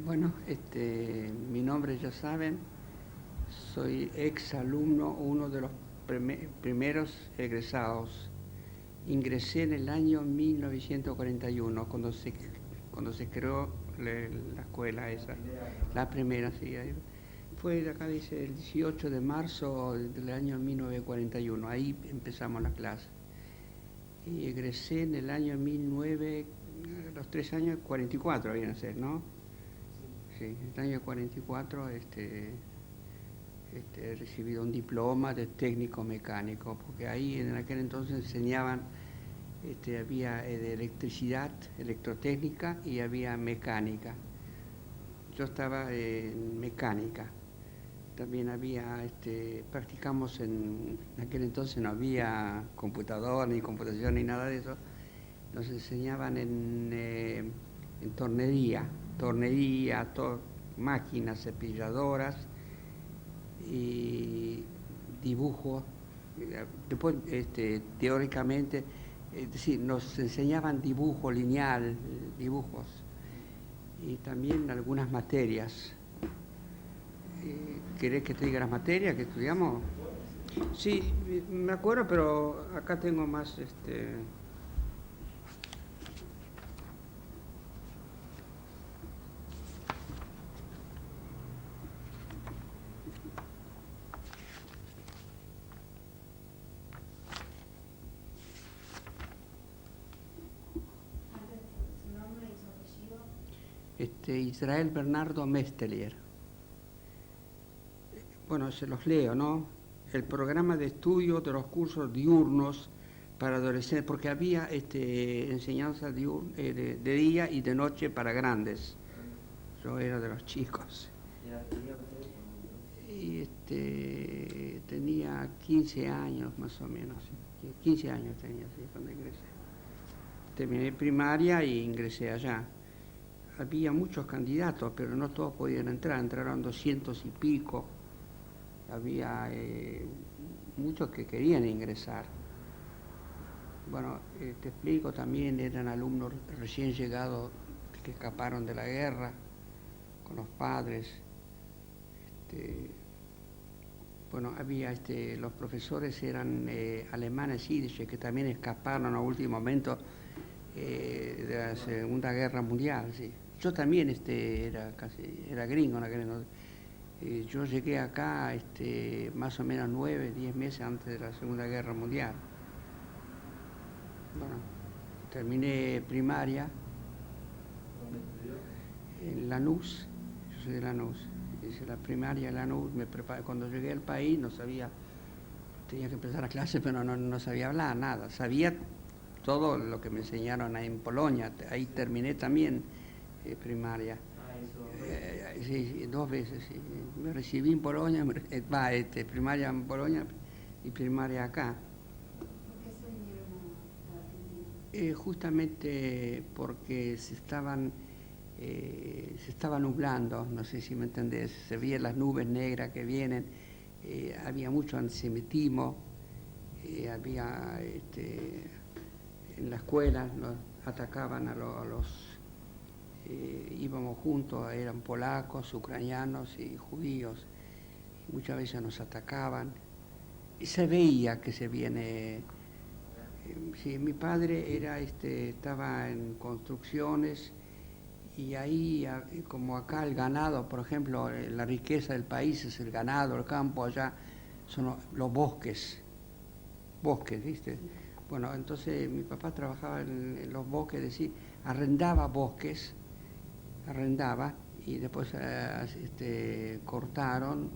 Bueno, mi nombre ya saben, soy ex alumno, uno de los primeros egresados. Ingresé en el año 1941, cuando se creó la escuela esa, la primera, sí. Fue de acá, dice, el 18 de marzo del año 1941, ahí empezamos la clase. Y egresé en el año 19, los 3 años, 44 viene a ser, ¿no? Sí, en el año 44 he recibido un diploma de técnico mecánico, porque ahí en aquel entonces enseñaban, había de electricidad, electrotécnica y había mecánica. Yo estaba en mecánica. También había, practicamos en aquel entonces no había computador, ni computación, ni nada de eso. Nos enseñaban en tornería, máquinas cepilladoras y dibujo. Después, teóricamente, es decir, nos enseñaban dibujo lineal, dibujos, y también algunas materias. ¿Querés que te diga las materias que estudiamos? Sí, me acuerdo, pero acá tengo más, Israel Bernardo Mestelier. Bueno, se los leo, ¿no? El programa de estudio de los cursos diurnos para adolescentes, porque había enseñanza de día y de noche para grandes. Yo era de los chicos. Y tenía 15 años más o menos, 15 años tenía, sí, cuando ingresé. Terminé primaria y ingresé allá. Había muchos candidatos, pero no todos podían entrar, entraron 200 y pico. Había muchos que querían ingresar. Bueno, te explico, también eran alumnos recién llegados que escaparon de la guerra con los padres. Bueno, había los profesores eran alemanes yiddish que también escaparon a último momento de la Segunda Guerra Mundial, sí. Yo también era gringo en aquel entonces. Yo llegué acá más o menos 9, 10 meses antes de la Segunda Guerra Mundial. Bueno, terminé primaria en Lanús, yo soy de Lanús. Hice la primaria en Lanús, me preparé. Cuando llegué al país no sabía, tenía que empezar la clase, pero no sabía hablar, nada. Sabía todo lo que me enseñaron ahí en Polonia, ahí terminé también primaria. Sí, 2 veces, sí. Me recibí en Polonia, primaria en Polonia y primaria acá. ¿Por qué se vinieron a Argentina? Justamente porque se estaba nublando, no sé si me entendés, se veían las nubes negras que vienen, había mucho antisemitismo, había en la escuela nos atacaban a los íbamos juntos, eran polacos, ucranianos y judíos, y muchas veces nos atacaban y se veía que se viene. Sí, mi padre estaba en construcciones y ahí, como acá el ganado, por ejemplo, la riqueza del país es el ganado, el campo, allá son los bosques, ¿viste? Bueno, entonces mi papá trabajaba en los bosques, es decir, arrendaba bosques, y después cortaron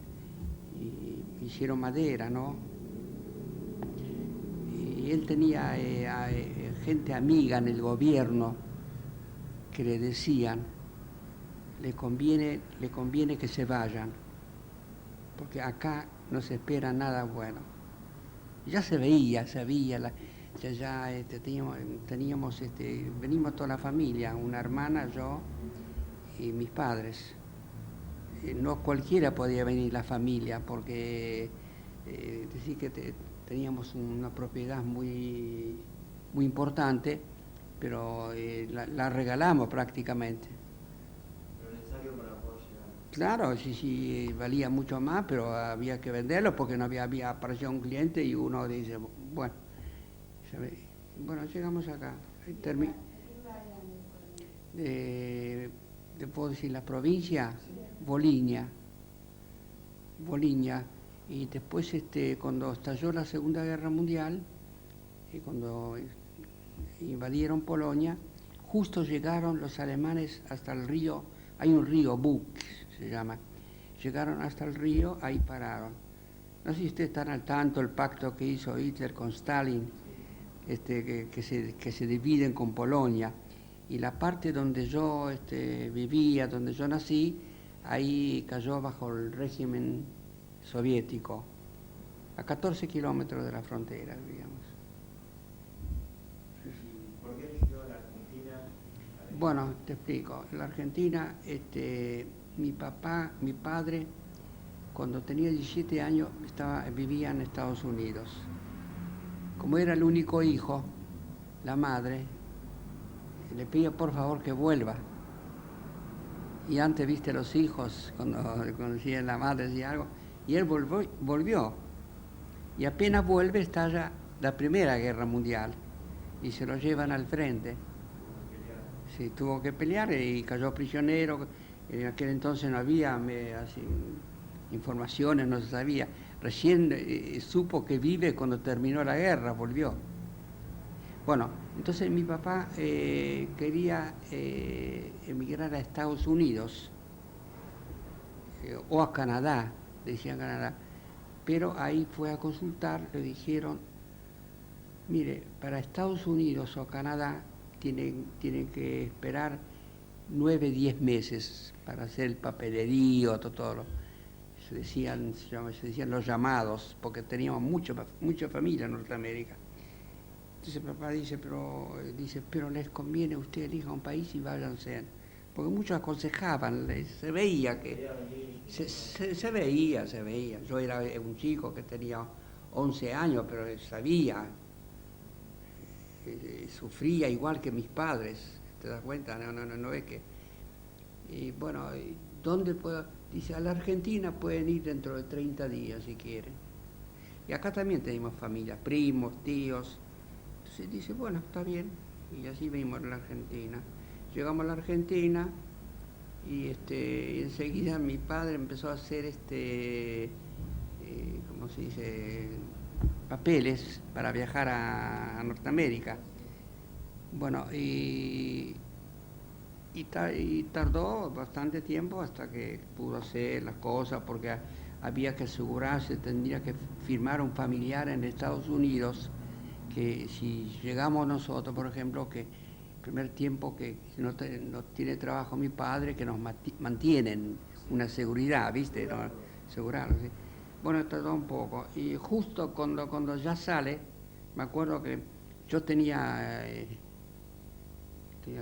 y hicieron madera, ¿no? Y él tenía gente amiga en el gobierno que le decían, le conviene que se vayan, porque acá no se espera nada bueno. Ya se veía, teníamos, venimos toda la familia, una hermana, yo y mis padres. No cualquiera podía venir la familia, porque decir que teníamos una propiedad muy importante, pero la regalamos prácticamente. Lo necesario para Claro, sí, sí, valía mucho más, pero había que venderlo porque no había aparecido un cliente y uno dice, bueno, ¿sabe? Bueno, llegamos acá. ¿De qué lugar eran de Polonia? Te puedo decir la provincia, Sí. Volinia, Volinia. Y después, cuando estalló la Segunda Guerra Mundial, y cuando invadieron Polonia, justo llegaron los alemanes hasta el río, hay un río, Bug se llama, llegaron hasta el río, ahí pararon. No sé si ustedes están al tanto el pacto que hizo Hitler con Stalin, que se dividen con Polonia. Y la parte donde yo vivía, donde yo nací, ahí cayó bajo el régimen soviético, a 14 kilómetros de la frontera, digamos. ¿Por qué eligió la Argentina? Bueno, te explico. En la Argentina, mi padre, cuando tenía 17 años, vivía en Estados Unidos. Como era el único hijo, la madre le pidió por favor que vuelva. Y antes, viste, los hijos, cuando decían la madre, decía algo, y él volvió. Y apenas vuelve, estalla la Primera Guerra Mundial y se lo llevan al frente. Sí, tuvo que pelear y cayó prisionero. En aquel entonces no había así, informaciones, no se sabía. Recién supo que vive cuando terminó la guerra, volvió. Bueno, entonces mi papá quería emigrar a Estados Unidos o a Canadá, decían Canadá, pero ahí fue a consultar, le dijeron, mire, para Estados Unidos o Canadá tienen que esperar 9, 10 meses para hacer el papelerío, todo. Se decían los llamados, porque teníamos mucha familia en Norteamérica. Entonces papá dice, pero les conviene a usted elija un país y váyanse. Porque muchos aconsejaban, se veía que... Se veía. Yo era un chico que tenía 11 años, pero sabía, sufría igual que mis padres, ¿te das cuenta? No es que... Y bueno, ¿dónde puedo? Dice, a la Argentina pueden ir dentro de 30 días si quieren. Y acá también tenemos familia, primos, tíos. Entonces dice, bueno, está bien. Y así vimos la Argentina. Llegamos a la Argentina y enseguida mi padre empezó a hacer ¿cómo se dice? Papeles para viajar a Norteamérica. Bueno, y tardó bastante tiempo hasta que pudo hacer las cosas, porque había que asegurarse, tendría que firmar un familiar en Estados Unidos, que si llegamos nosotros, por ejemplo, que el primer tiempo que no tiene trabajo mi padre, que nos mantienen una seguridad, ¿viste? ¿No? Asegurarlo, ¿sí? Bueno, tardó un poco. Y justo cuando ya sale, me acuerdo que yo tenía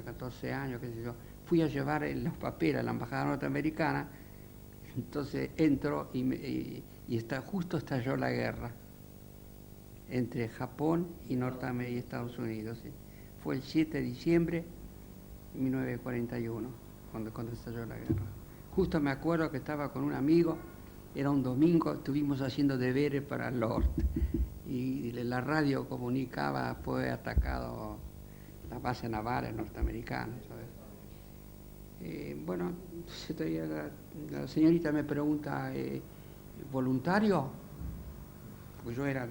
14 años, qué sé yo, fui a llevar los papeles a la embajada norteamericana, entonces entro y justo estalló la guerra entre Japón y Norteamérica y Estados Unidos. ¿Sí? Fue el 7 de diciembre de 1941, cuando estalló la guerra. Justo me acuerdo que estaba con un amigo, era un domingo, estuvimos haciendo deberes para el norte y la radio comunicaba, fue atacado la base naval norteamericana, ¿sabes? Bueno, la señorita me pregunta, ¿voluntario? Pues yo era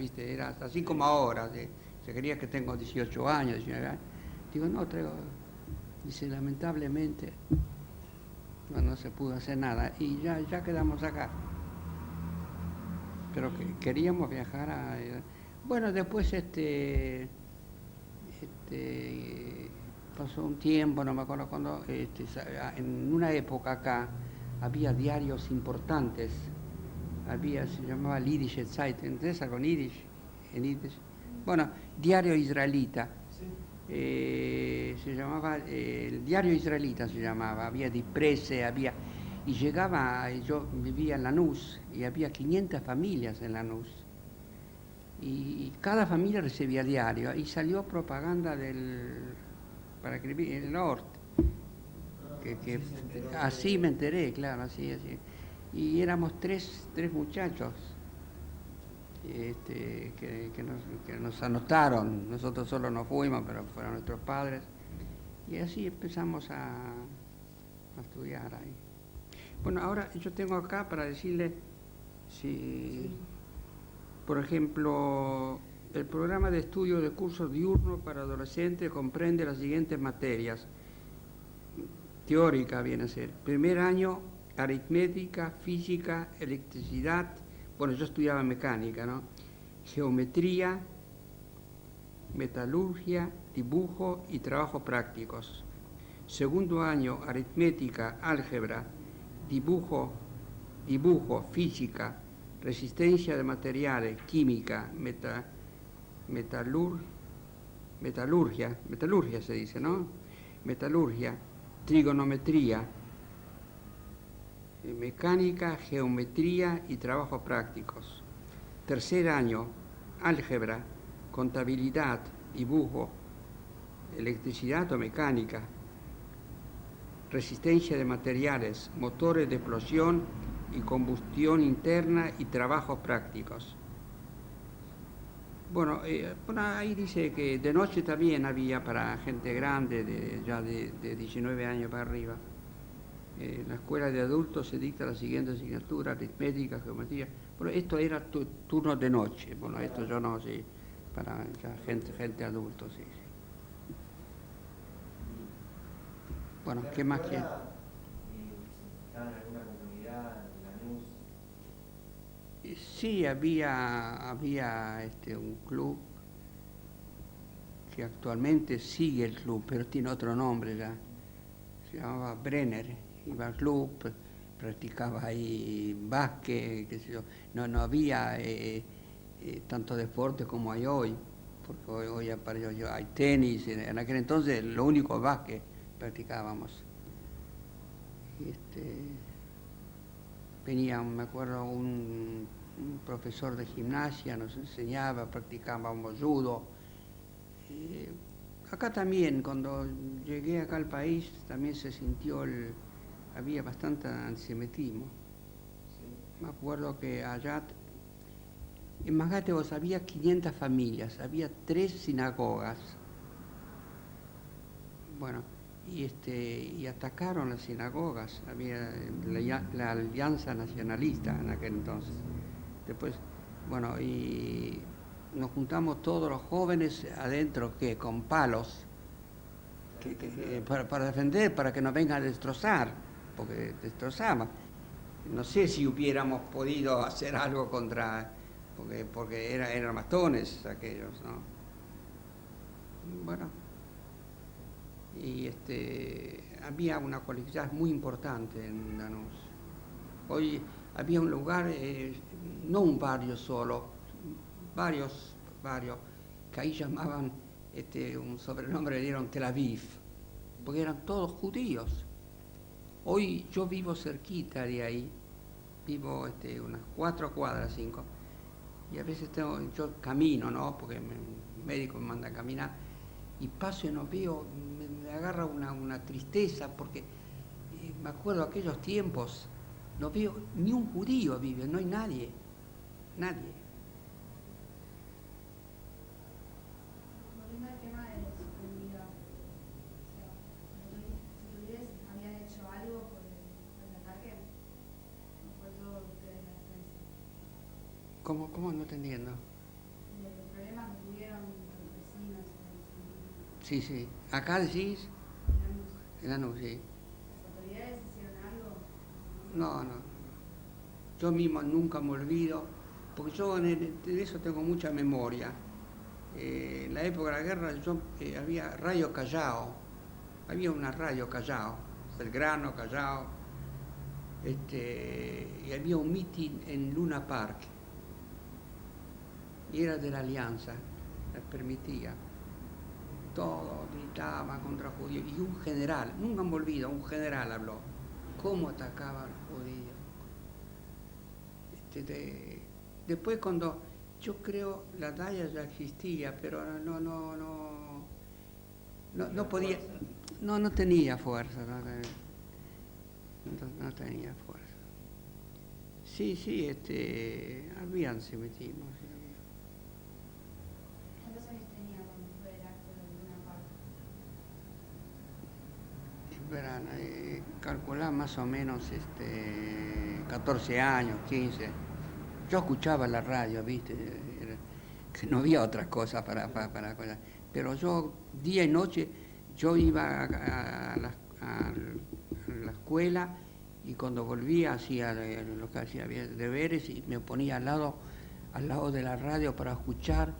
así como ahora, se quería que tengo 18 años, 19 años. Digo, no, dice, lamentablemente, no se pudo hacer nada y ya quedamos acá. Pero queríamos viajar bueno, después pasó un tiempo, no me acuerdo cuándo, en una época acá había diarios importantes, se llamaba Yiddish Zeitung, ¿entendés algo en Yiddish? Bueno, diario israelita. Se llamaba, el diario israelita se llamaba, había Disprese, y yo vivía en Lanús y había 500 familias en Lanús. Y cada familia recibía diario y salió propaganda para escribir en el norte, así me enteré, claro, así. Y éramos tres muchachos que nos anotaron, nosotros solo nos fuimos, pero fueron nuestros padres, y así empezamos a estudiar ahí. Bueno, ahora yo tengo acá para decirle si, por ejemplo, el programa de estudio de cursos diurnos para adolescentes comprende las siguientes materias. Teórica viene a ser. Primer año, aritmética, física, electricidad. Bueno, yo estudiaba mecánica, ¿no? Geometría, metalurgia, dibujo y trabajos prácticos. Segundo año, aritmética, álgebra, dibujo, física, resistencia de materiales, química, metalurgia se dice, ¿no? Metalurgia, trigonometría, mecánica, geometría y trabajos prácticos. Tercer año, álgebra, contabilidad, dibujo, electricidad o mecánica, resistencia de materiales, motores de explosión y combustión interna y trabajos prácticos. Bueno, ahí dice que de noche también había para gente grande, ya de 19 años para arriba. En la escuela de adultos se dicta la siguiente asignatura: aritmética, geometría. Bueno, esto era turno de noche. Bueno, esto yo no sé, para ya gente adulto, sí. Bueno, ¿qué más quiere? ¿Estaban en alguna comunidad, Lanús? Sí, había un club que actualmente sigue el club, pero tiene otro nombre ya. Se llamaba Brenner. Iba al club, practicaba ahí básquet, qué sé yo. No había tanto deporte como hay hoy, porque hoy apareció, hay tenis. En aquel entonces lo único es básquet practicábamos. Venía, me acuerdo, un profesor de gimnasia, nos enseñaba, practicábamos judo. Acá también, cuando llegué acá al país, también se sintió había bastante antisemitismo. Sí. Me acuerdo que allá, en Magatevos había 500 familias, había 3 sinagogas. Bueno, y atacaron las sinagogas, había la Alianza Nacionalista en aquel entonces. Después, bueno, y nos juntamos todos los jóvenes adentro, con palos, para defender, para que nos vengan a destrozar, porque destrozaban. No sé si hubiéramos podido hacer algo contra, porque eran matones aquellos, ¿no? Bueno, y había una colectividad muy importante en Lanús. Hoy había un lugar, no un barrio solo, varios, que ahí llamaban, un sobrenombre le dieron Tel Aviv, porque eran todos judíos. Hoy yo vivo cerquita de ahí, vivo unas 4 cuadras, 5, y a veces yo camino, ¿no? Porque el médico me manda a caminar, y paso y no veo, me agarra una tristeza, porque me acuerdo de aquellos tiempos, no veo ni un judío vive, no hay nadie. Volviendo al tema de su comunidad, o sea, si ustedes habían hecho algo por el ataque, no fue todo ustedes la defensa. ¿Cómo? No te entiendo. El problema que tuvieron con los vecinos. Sí. ¿Acá decís? En Lanús. Sí. ¿Las autoridades hicieron algo? No. Yo mismo nunca me olvido, porque yo de eso tengo mucha memoria. En la época de la guerra había Radio Callao, había una radio Callao, Belgrano, Callao, y había un mitin en Luna Park, y era de la Alianza, les permitía. Todos gritaban contra judíos, y un general, nunca me olvido, un general habló, cómo atacaban a los judíos. Después, cuando yo creo la talla ya existía, pero no podía, no tenía fuerza. no tenía fuerza. Sí, sí, había antisemitismo. Sí, había. ¿Cuántos años tenía cuando fue el acto de Luna Park? Verán, calculá más o menos 14 años, 15. Yo escuchaba la radio, ¿viste? Que no había otra cosa para cosas. Pero yo, día y noche, yo iba a la escuela y cuando volvía hacía lo que hacía, había deberes y me ponía al lado de la radio para escuchar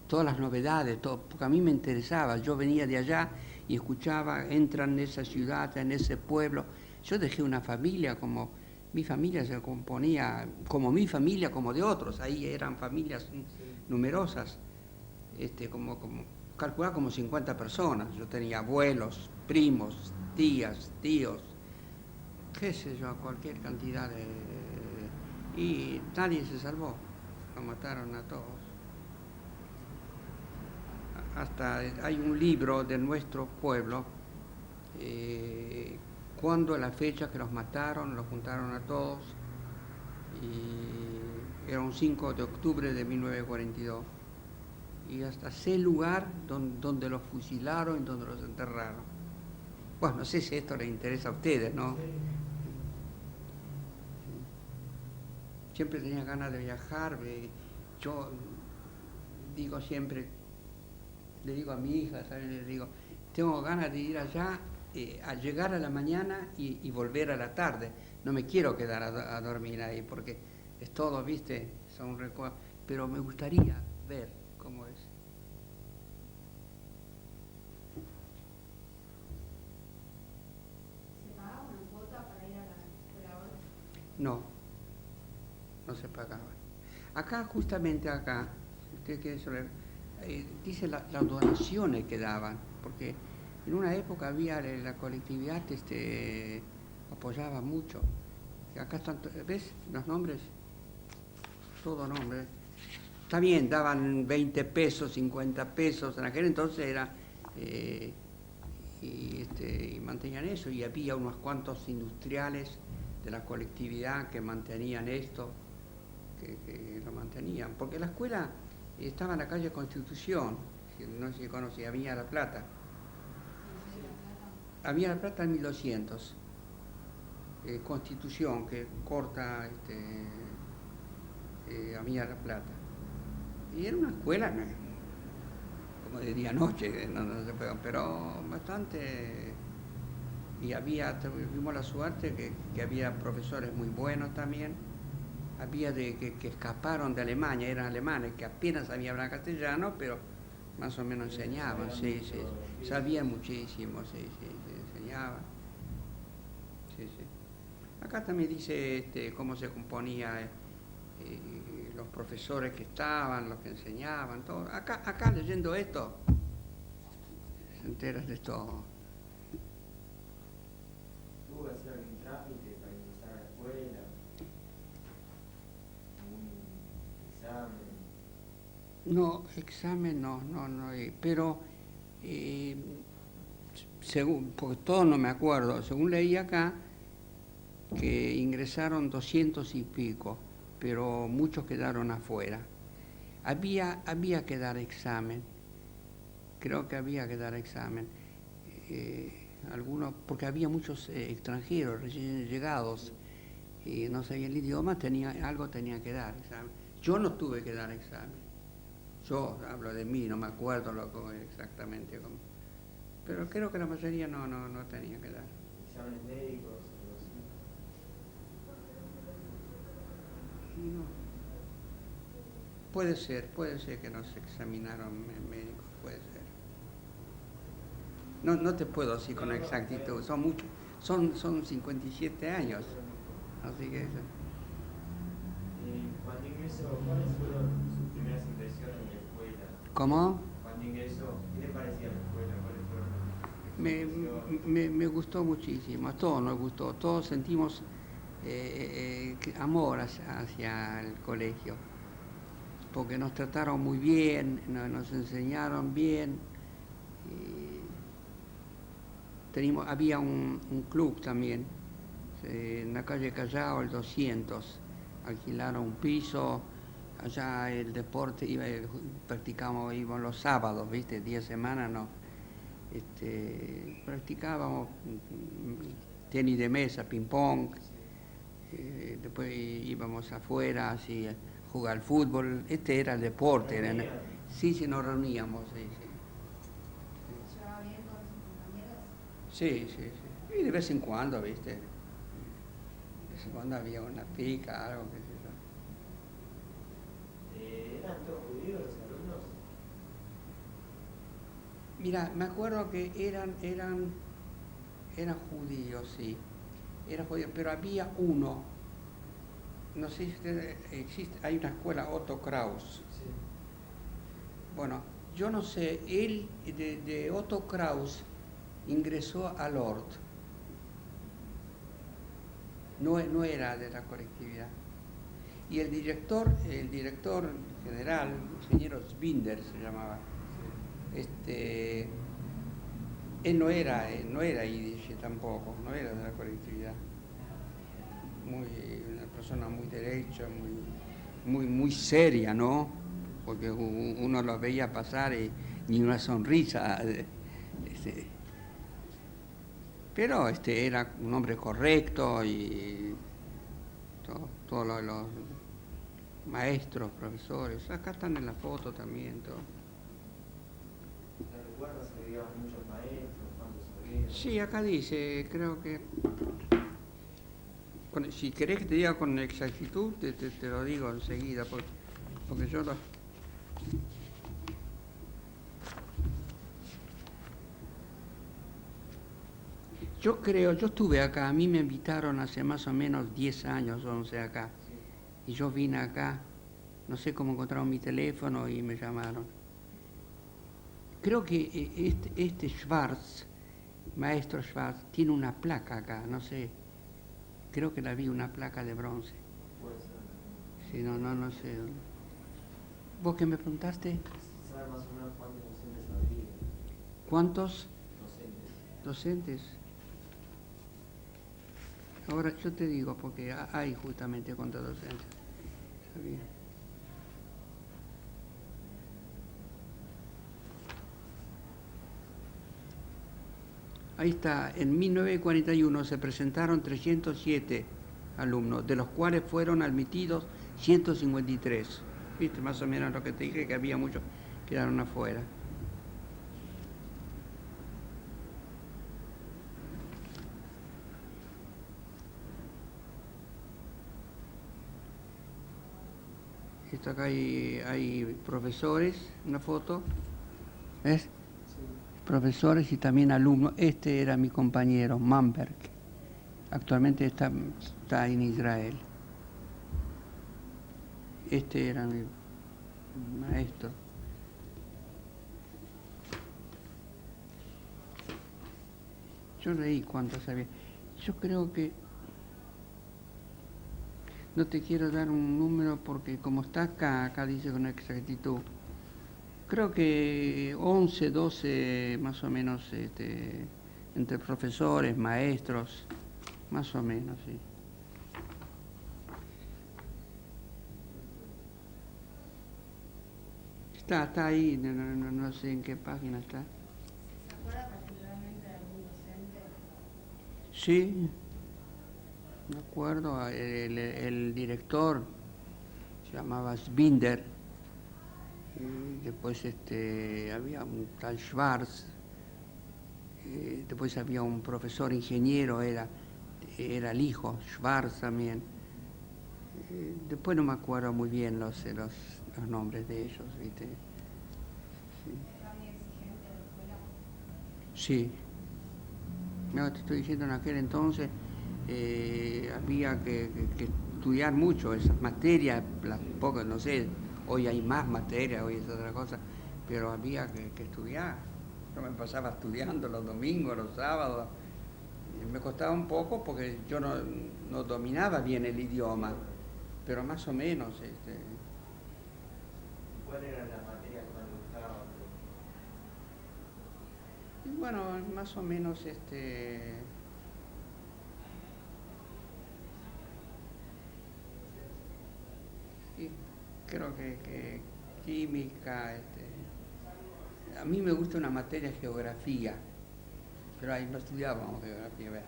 todas las novedades, todo, porque a mí me interesaba. Yo venía de allá y escuchaba, entran en esa ciudad, en ese pueblo. Yo dejé una familia como mi familia se componía, como mi familia, como de otros. Ahí eran familias numerosas, calculaba como 50 personas. Yo tenía abuelos, primos, tías, tíos, qué sé yo, cualquier cantidad de... Y nadie se salvó, lo mataron a todos. Hasta hay un libro de nuestro pueblo, cuando la fecha que los mataron, los juntaron a todos, y era un 5 de octubre de 1942. Y hasta ese lugar donde los fusilaron y donde los enterraron. Bueno, no sé si esto les interesa a ustedes, ¿no? Sí. Siempre tenía ganas de viajar. Yo digo siempre, le digo a mi hija, ¿saben? Le digo, tengo ganas de ir allá, a llegar a la mañana y volver a la tarde. No me quiero quedar a dormir ahí porque es todo, ¿viste? Son recuerdos. Pero me gustaría ver cómo es. ¿Se pagaba una cuota para ir a la escuela ahora? No se pagaban. Acá, justamente acá, usted quiere saber, dice las donaciones que daban, porque en una época había la colectividad apoyaba mucho. Acá están, ¿ves los nombres? Todo nombre. Está bien, daban 20 pesos, 50 pesos, en aquel entonces era, y mantenían eso, y había unos cuantos industriales de la colectividad que mantenían esto, que lo mantenían, porque la escuela estaba en la calle Constitución, no sé si conocía, Avenida La Plata. Avenida La Plata en 1200, Constitución, que corta Avenida La Plata. Y era una escuela, como de día a noche, no se puede, pero bastante. Y tuvimos la suerte que había profesores muy buenos también. Había que escaparon de Alemania, eran alemanes, que apenas sabían hablar castellano, pero más o menos enseñaban, sí. Sabían muchísimo, sí, enseñaban. Sí. Acá también dice cómo se componía los profesores que estaban, los que enseñaban, todo. Acá leyendo esto, se enteras de todo. ¿Tuvo que hacer algún trámite para ingresar a la escuela? ¿Algún examen? No, pero según, porque todo no me acuerdo, según leí acá, que ingresaron 200 y pico, pero muchos quedaron afuera. Había que dar examen, creo que había que dar examen. Algunos, porque había muchos extranjeros recién llegados y no sabían el idioma, algo tenía que dar examen. Yo no tuve que dar examen. Yo hablo de mí, no me acuerdo exactamente cómo. Pero creo que la mayoría no tenía que dar. ¿Exámenes médicos? Algo así? No. Puede ser que nos examinaron médicos, puede ser. No te puedo decir con exactitud, son muchos, son 57 años, así que... Cuando ingresó, ¿cuáles fueron sus primeras impresiones en la escuela? ¿Cómo? Cuando ingresó, ¿qué le parecía la escuela? ¿Cuáles fueron sus impresiones? Me gustó muchísimo, a todos nos gustó, todos sentimos amor hacia el colegio, porque nos trataron muy bien, nos enseñaron bien. Había un club también En la calle Callao, el 200, alquilaron un piso. Allá el deporte practicábamos, íbamos los sábados, ¿viste? 10 semanas, no. Practicábamos tenis de mesa, ping-pong. Después íbamos afuera, así, a jugar al fútbol. Este era el deporte. Sí, nos reuníamos, sí. ¿Se llevaba bien con sus compañeros? Sí. Y de vez en cuando, ¿viste? De vez en cuando había una pica, algo, qué sé yo. ¿Eran todos judíos los alumnos? Mira, me acuerdo que eran judíos, sí. Eran judíos, pero había uno, no sé si existe, hay una escuela Otto Kraus. Sí. Bueno, yo no sé, él de Otto Kraus ingresó al Ort. No era de la colectividad. Y el director general, el ingeniero Zbinder se llamaba, él no era yiddish tampoco, no era de la colectividad. Una persona muy derecha, muy seria, ¿no? Porque uno lo veía pasar y ni una sonrisa. Pero era un hombre correcto y todos los maestros, profesores, acá están en la foto también, todo. ¿No recuerdas que había muchos maestros? ¿Cuántos había? Sí, acá dice, creo que... si querés que te diga con exactitud, te lo digo enseguida, porque yo lo... yo estuve acá, a mí me invitaron hace más o menos 10 años, 11 acá, y yo vine acá, no sé cómo encontraron mi teléfono y me llamaron. Creo que este Schwartz, maestro Schwartz, tiene una placa acá, no sé, creo que la vi, una placa de bronce. Puede ser. Sí, no sé. ¿Vos qué me preguntaste? ¿Sabe más o menos cuántos docentes había? ¿Cuántos Docentes. docentes? Ahora yo te digo, porque hay justamente cuántos docentes. Sabía. Ahí está, en 1941 se presentaron 307 alumnos, de los cuales fueron admitidos 153. ¿Viste? Más o menos lo que te dije, que había muchos que quedaron afuera. Esto acá hay profesores, una foto, ¿ves? Sí. Profesores y también alumnos. Este era mi compañero, Manberg. Actualmente está en Israel. Este era mi maestro. Yo leí cuántos había. Yo creo que... No te quiero dar un número porque como está acá dice con exactitud. Creo que 11, 12 más o menos entre profesores, maestros, más o menos, sí. Está ahí, no sé en qué página está. ¿Se acuerda particularmente de algún docente? Sí, me acuerdo, el director se llamaba Zbinder, y después había un tal Schwartz, después había un profesor ingeniero, era el hijo, Schwartz también. Después no me acuerdo muy bien los nombres de ellos, ¿viste? Sí. ¿Era muy exigente la escuela? Sí. No, te estoy diciendo, en aquel entonces había que estudiar mucho esas materias, las pocas, no sé, hoy hay más materias, hoy es otra cosa, pero había que estudiar. Yo me pasaba estudiando los domingos, los sábados. Me costaba un poco porque yo no dominaba bien el idioma, pero más o menos. ¿Cuáles eran las materias que más le gustaban? Y bueno, más o menos creo que química, a mí me gusta una materia geografía, pero ahí no estudiábamos geografía. ¿Ves?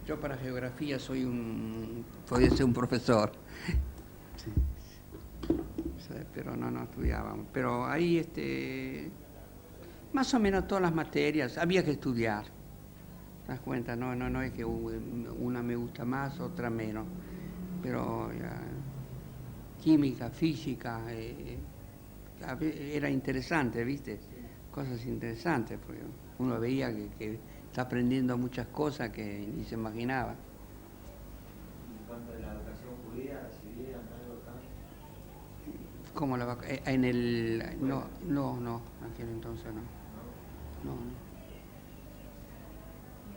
Yo para geografía podía ser un profesor. Sí. Pero no estudiábamos. Pero ahí, más o menos todas las materias, había que estudiar. ¿Te das cuenta? No es que una me gusta más, otra menos. Pero química, física, era interesante, ¿viste? Cosas interesantes, porque uno veía que está aprendiendo muchas cosas que ni se imaginaba. En cuanto a la educación judía, ¿recibían algo acá? ¿Cómo la vaca? En el... No, en aquel entonces no. No.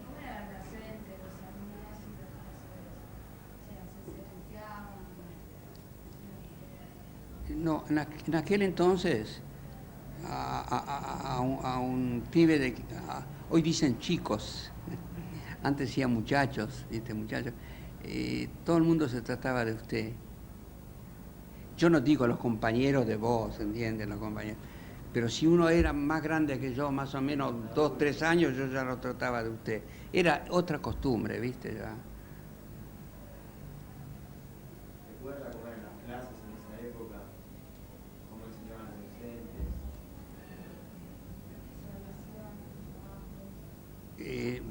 ¿Cómo era la docente, los alumnos y los profesores? O sea, ¿se estudiaban? No, en aquel entonces a un pibe hoy dicen chicos, antes decían muchachos, ¿viste? Muchachos, todo el mundo se trataba de usted. Yo no digo los compañeros de vos, ¿entienden? Los compañeros. Pero si uno era más grande que yo, más o menos 2, 3 años, yo ya lo trataba de usted. Era otra costumbre, ¿viste? Ya. ¿Recuerda cómo eran las clases en esa época? ¿Cómo enseñaban los docentes?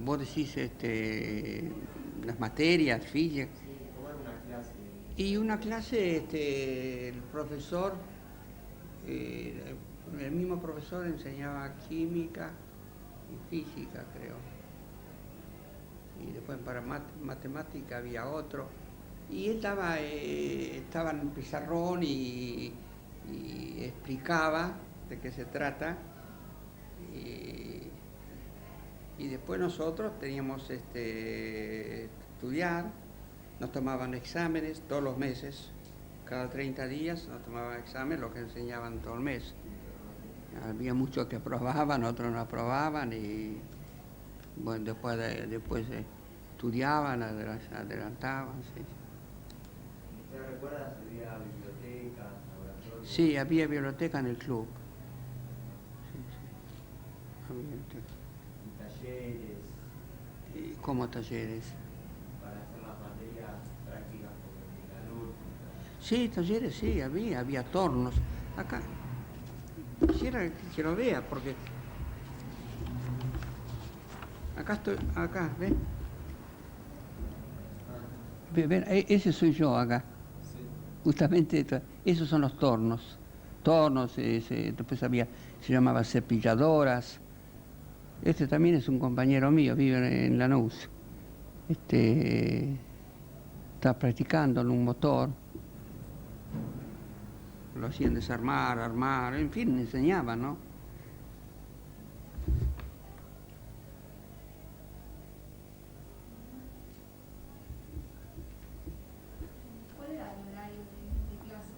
Vos decís las materias, física. Sí, ¿cómo era una clase? Y una clase, el profesor, el mismo profesor enseñaba química y física, creo. Y después para matemática había otro. Y él estaba en el pizarrón y explicaba de qué se trata. Y después nosotros teníamos estudiar, nos tomaban exámenes todos los meses, cada 30 días nos tomaban exámenes, lo que enseñaban todo el mes. Había muchos que aprobaban, otros no aprobaban y bueno, después estudiaban, adelantaban. Sí. ¿Usted recuerda si había bibliotecas, laboratorios? Sí, había biblioteca en el club. Sí. Había biblioteca. Talleres. ¿Cómo talleres? Para hacer las materias prácticas como metalúrgica. Sí, talleres sí, había tornos. Acá, quisiera que lo vea, porque acá, ¿ven? Ven, ese soy yo acá. Sí. Justamente esos son los tornos. Después se llamaba cepilladoras. Este también es un compañero mío, vive en Lanús. Está practicando en un motor. Lo hacían desarmar, armar, en fin, enseñaban, ¿no? ¿Cuál era el horario de clases?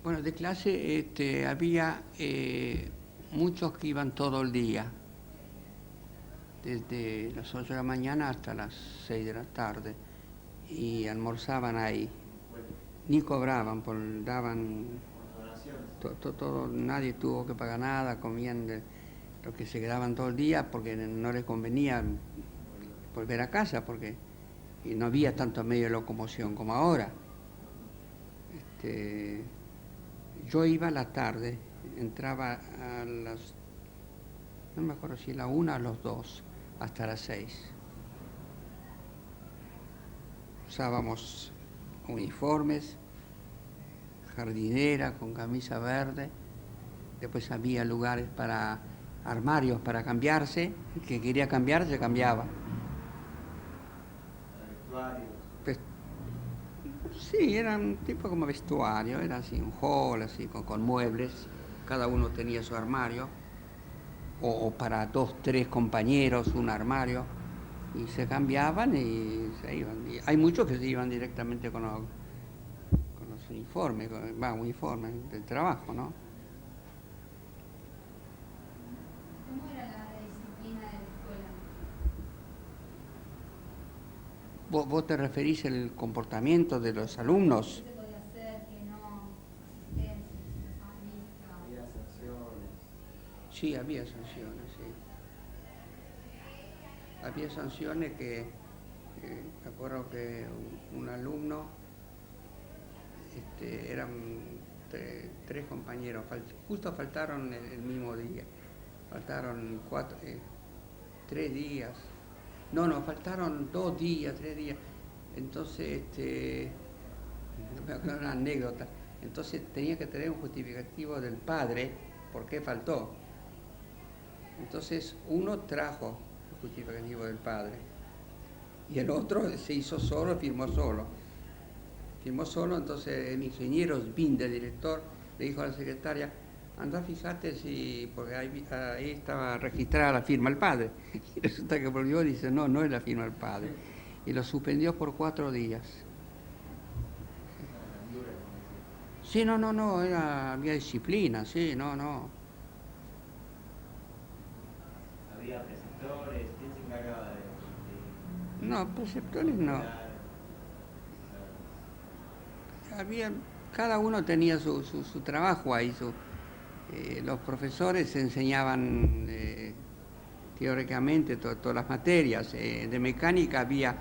Bueno, de clase había muchos que iban todo el día, desde las 8 de la mañana hasta las 6 de la tarde, y almorzaban ahí. Ni cobraban, daban todo, nadie tuvo que pagar nada, comían lo que se quedaban todo el día porque no les convenía volver a casa porque no había tanto medio de locomoción como ahora. Yo iba a la tarde, entraba a las, no me acuerdo si a la 1 o a las 2, hasta las 6. Usábamos uniformes, jardinera con camisa verde, después había lugares armarios para cambiarse, el que quería cambiarse cambiaba. ¿Vestuarios? Sí, era un tipo como vestuario, era así, un hall, así, con muebles, cada uno tenía su armario, o para 2, 3 compañeros un armario, y se cambiaban y se iban. Y hay muchos que se iban directamente con los uniformes, uniformes del trabajo, ¿no? ¿Cómo era la disciplina de la escuela? ¿Vos te referís al comportamiento de los alumnos? ¿Qué se podía hacer, qué no? Sí, había sanciones, sí. Había sanciones que, me acuerdo que un alumno, eran tres compañeros, justo faltaron el mismo día, faltaron 3 días, no, faltaron 2 días, 3 días, entonces, no me acuerdo una anécdota, entonces tenía que tener un justificativo del padre, por qué faltó. Entonces uno trajo el justificativo del padre y el otro se hizo solo, firmó solo. Firmó solo, entonces el ingeniero Binder, el director, le dijo a la secretaria, anda, fíjate si, porque ahí estaba registrada la firma del padre. Y resulta que volvió y dice, no es la firma del padre. Y lo suspendió por 4 días. Sí, no, había disciplina, sí, no. Había preceptores, ¿quién se encargaba No, preceptores no. Cada uno tenía su trabajo ahí. Los profesores enseñaban teóricamente todas las materias. De mecánica había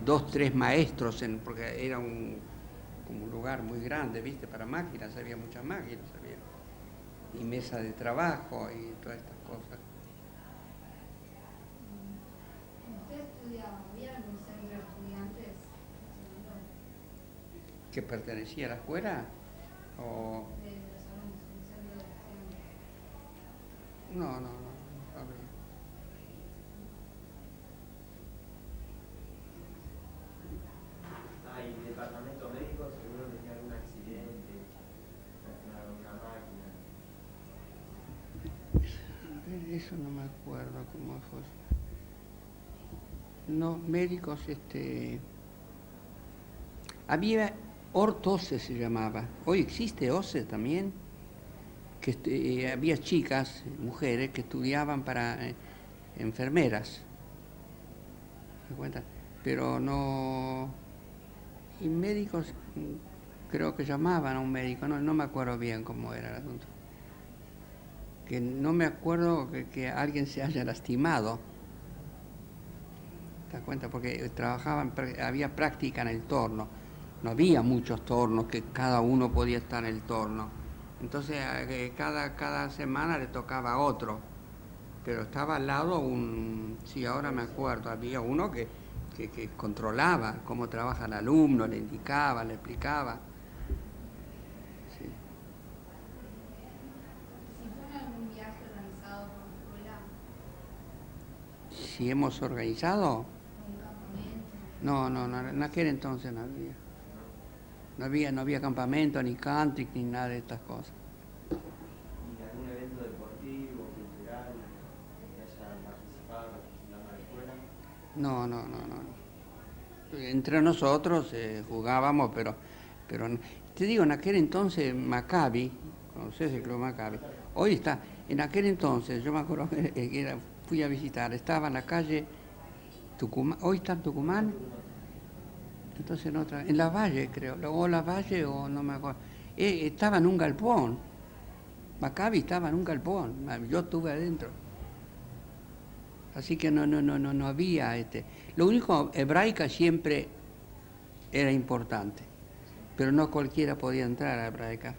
2, 3 maestros, porque era como un lugar muy grande, ¿viste? Para máquinas, había muchas máquinas, y mesa de trabajo y todas estas cosas. ¿Usted estudiaba? ¿Había algún centro de estudiantes? ¿Que pertenecía a la escuela? ¿O? De los alumnos, un centro de estudiantes. No había. Ah, y el departamento médico seguro tenía algún accidente, una máquina. Eso no me acuerdo cómo fue. No, médicos, había ORT-OCE se llamaba. Hoy existe OCE también, que había chicas, mujeres, que estudiaban para enfermeras. ¿Me cuenta? Pero no. Y médicos, creo que llamaban a un médico, no me acuerdo bien cómo era el asunto. Que no me acuerdo que alguien se haya lastimado. ¿Te das cuenta? Porque había práctica en el torno. No había muchos tornos que cada uno podía estar en el torno. Entonces cada semana le tocaba a otro. Pero estaba al lado sí, ahora me acuerdo, había uno que controlaba cómo trabaja el alumno, le indicaba, le explicaba. Sí. Si fue en algún viaje organizado por la escuela, Si hemos organizado, un campamento. no, en aquel entonces no había. No había campamento, ni country, ni nada de estas cosas. ¿Y algún evento deportivo, cultural, que haya participado representando a la escuela? No. Entre nosotros jugábamos, pero te digo, en aquel entonces Maccabi, ¿conocés el club Maccabi? Hoy está, en aquel entonces, yo me acuerdo que fui a visitar, estaba en la calle Tucumán, hoy está en Tucumán, entonces en La Valle creo, o La Valle o no me acuerdo, estaba en un galpón, Maccabi estaba en un galpón, yo estuve adentro. Así que no había. Lo único, hebraica siempre era importante, pero no cualquiera podía entrar a hebraica,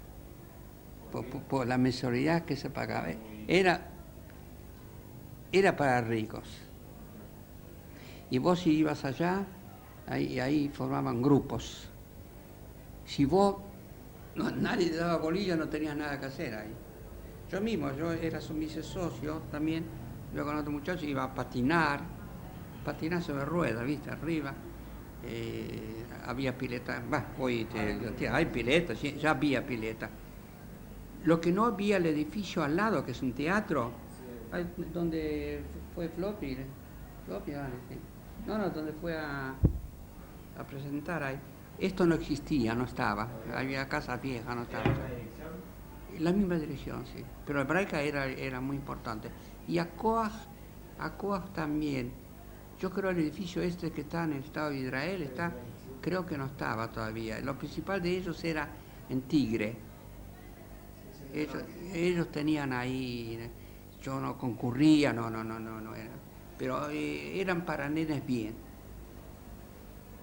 por la mensualidad que se pagaba. Era para ricos. Y vos si ibas allá, ahí formaban grupos. Si nadie te daba bolilla, no tenías nada que hacer ahí. Yo era mi socio también. Yo con otro muchacho iba a patinar sobre ruedas, ¿viste? Arriba. Había pileta, hoy hay pileta, sí, ya había pileta. Lo que no había, el edificio al lado, que es un teatro, donde fue Floppy, sí. Donde fue a presentar ahí. Esto no existía, no estaba. Había casa vieja, no estaba. La misma dirección, sí. Pero hebraica era muy importante. Y a Coag también. Yo creo el edificio que está en el Estado de Israel, creo que no estaba todavía. Lo principal de ellos era en Tigre. Ellos tenían ahí. yo no concurría, no era. Pero eran para nenes bien.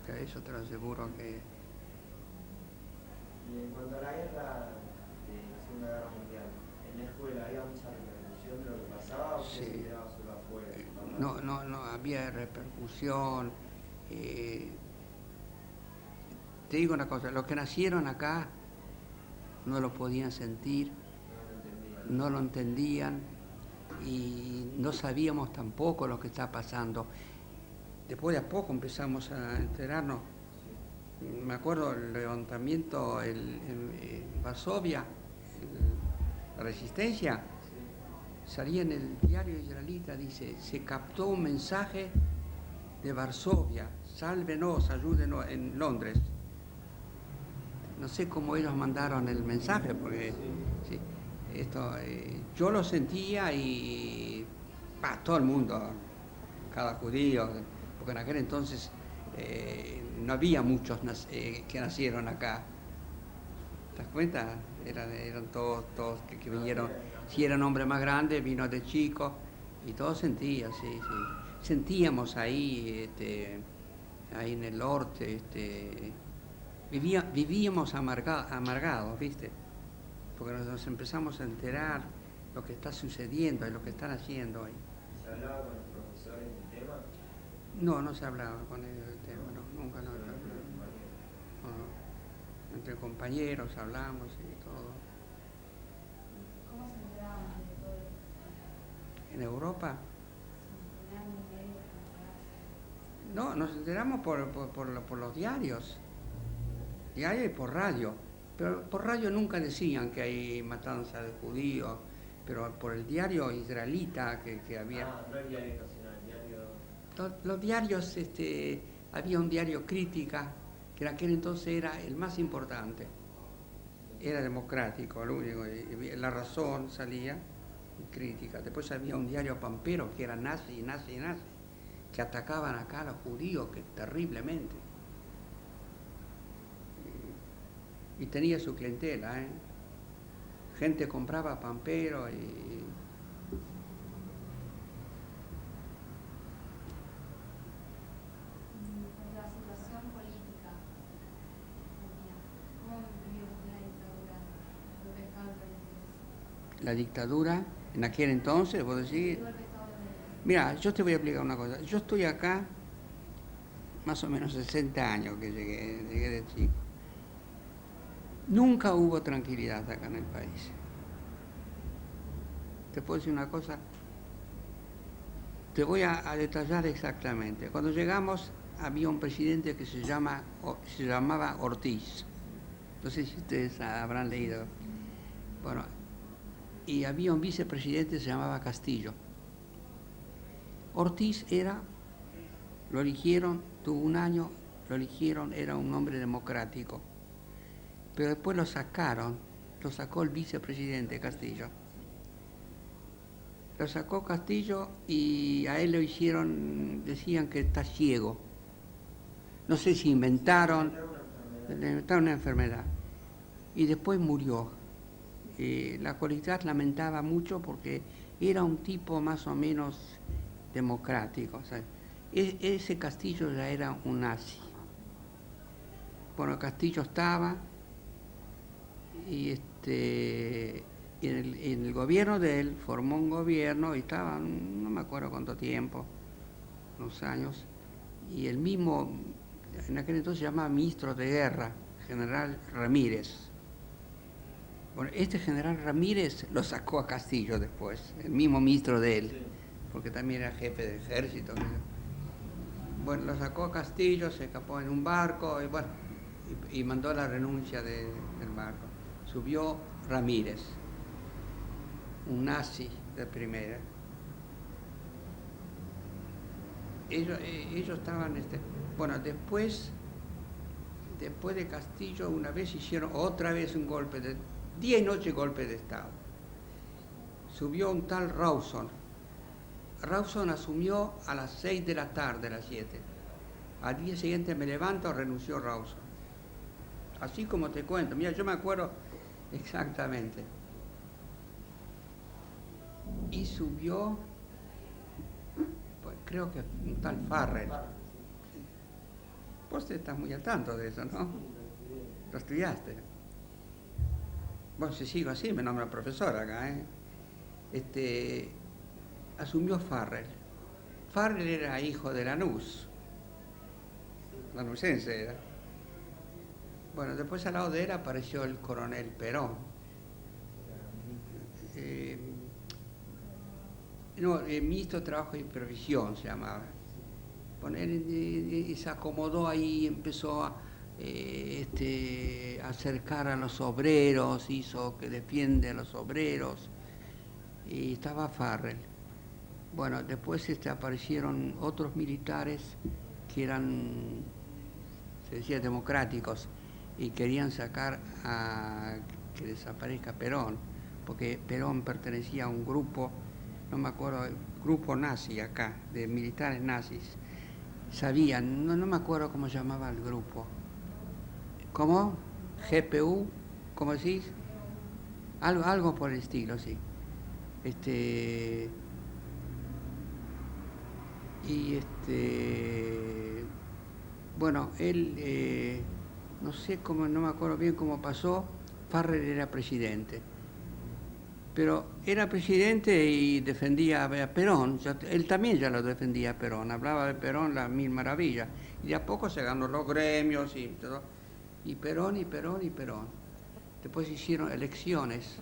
Que eso te lo aseguro que... Y en cuanto a la guerra de la Segunda Guerra Mundial, ¿en la escuela había mucha repercusión de lo que pasaba o Sí. se enteraba solo afuera? No había repercusión. Te digo una cosa, los que nacieron acá no lo podían sentir, no lo entendían y no sabíamos tampoco lo que está pasando. Después de a poco empezamos a enterarnos. Me acuerdo el levantamiento en Varsovia, la resistencia, salía en el diario israelita, dice, se captó un mensaje de Varsovia, sálvenos, ayúdenos en Londres. No sé cómo ellos mandaron el mensaje, porque sí, esto, yo lo sentía y todo el mundo, cada judío, porque en aquel entonces no había muchos que nacieron acá. ¿Te das cuenta? Eran todos que vinieron. Si era un hombre más grande, vino de chico y todos sentían, sí. Sentíamos ahí, ahí en el norte, vivíamos amargados, ¿viste? Porque nos empezamos a enterar lo que está sucediendo y lo que están haciendo ahí. ¿Se hablaba con los profesores del tema? No se hablaba con ellos del tema, nunca. No. Entre compañeros hablamos y todo. ¿Cómo se enteraban de todo esto? ¿En Europa? ¿Se enteraban de medios para enterarse? No, nos enteramos por los diarios y por radio. Pero por radio nunca decían que hay matanza de judíos, pero por el diario israelita que había... No el diario nacional, el diario... Los diarios, había un diario Crítica, que en aquel entonces era el más importante. Era democrático, lo único. La Razón salía, Crítica. Después había un diario pampero que era nazi, que atacaban acá a los judíos terriblemente. Y tenía su clientela, Gente compraba pampero y... La situación política, ¿cómo vivió la dictadura? ¿Golpe de Estado y La dictadura, en aquel entonces, vos decís... golpe de Estado de... Mira, yo te voy a explicar una cosa. Yo estoy acá más o menos 60 años que llegué de chico. Nunca hubo tranquilidad acá en el país. Te puedo decir una cosa, te voy a detallar exactamente. Cuando llegamos había un presidente que se llamaba Ortiz. No sé si ustedes habrán leído. Bueno, y había un vicepresidente que se llamaba Castillo. Ortiz lo eligieron, tuvo un año, lo eligieron, era un hombre democrático. Pero después lo sacó el vicepresidente Castillo. Lo sacó Castillo y a él lo hicieron, decían que está ciego. No sé si le inventaron una enfermedad. Y después murió. La comunidad lamentaba mucho porque era un tipo más o menos democrático. O sea, ese Castillo ya era un nazi. Bueno, Castillo estaba y en el gobierno de él formó un gobierno y estaba, no me acuerdo cuánto tiempo, unos años, y el mismo, en aquel entonces se llamaba ministro de guerra, general Ramírez. Bueno, este general Ramírez lo sacó a Castillo después, el mismo ministro de él, porque también era jefe de ejército. Bueno, lo sacó a Castillo, se escapó en un barco y mandó la renuncia del barco. Subió Ramírez, un nazi de primera. Ellos estaban... Bueno, después de Castillo, una vez hicieron otra vez un golpe de... 10 noches golpe de Estado. Subió un tal Rawson. Rawson asumió a las 6 de la tarde, a las 7. Al día siguiente me levanto, renunció Rawson. Así como te cuento. Mira, yo me acuerdo exactamente. y subió, pues, creo que un tal Farrell. Vos estás muy al tanto de eso, ¿no? Lo estudiaste. Bueno, si sigo así, me nombra profesor acá, ¿eh? Asumió Farrell. Farrell era hijo de Lanús, lanusense era. Bueno, después al lado de él apareció el coronel Perón. Ministro de Trabajo y Previsión se llamaba. Bueno, él se acomodó ahí, empezó a acercar a los obreros, hizo que defiende a los obreros, y estaba Farrell. Bueno, después aparecieron otros militares que eran, se decía, democráticos, y querían sacar a que desaparezca Perón, porque Perón pertenecía a un grupo, no me acuerdo, grupo nazi acá, de militares nazis. Sabían, no me acuerdo cómo llamaba el grupo. ¿Cómo? GPU, ¿cómo decís? Algo por el estilo, sí. Bueno, él, no sé cómo, no me acuerdo bien cómo pasó, Farrell era presidente. Pero era presidente y defendía a Perón, él también ya lo defendía a Perón, hablaba de Perón las mil maravillas. Y de a poco se ganó los gremios y todo. Y Perón, y Perón, y Perón. Después hicieron elecciones.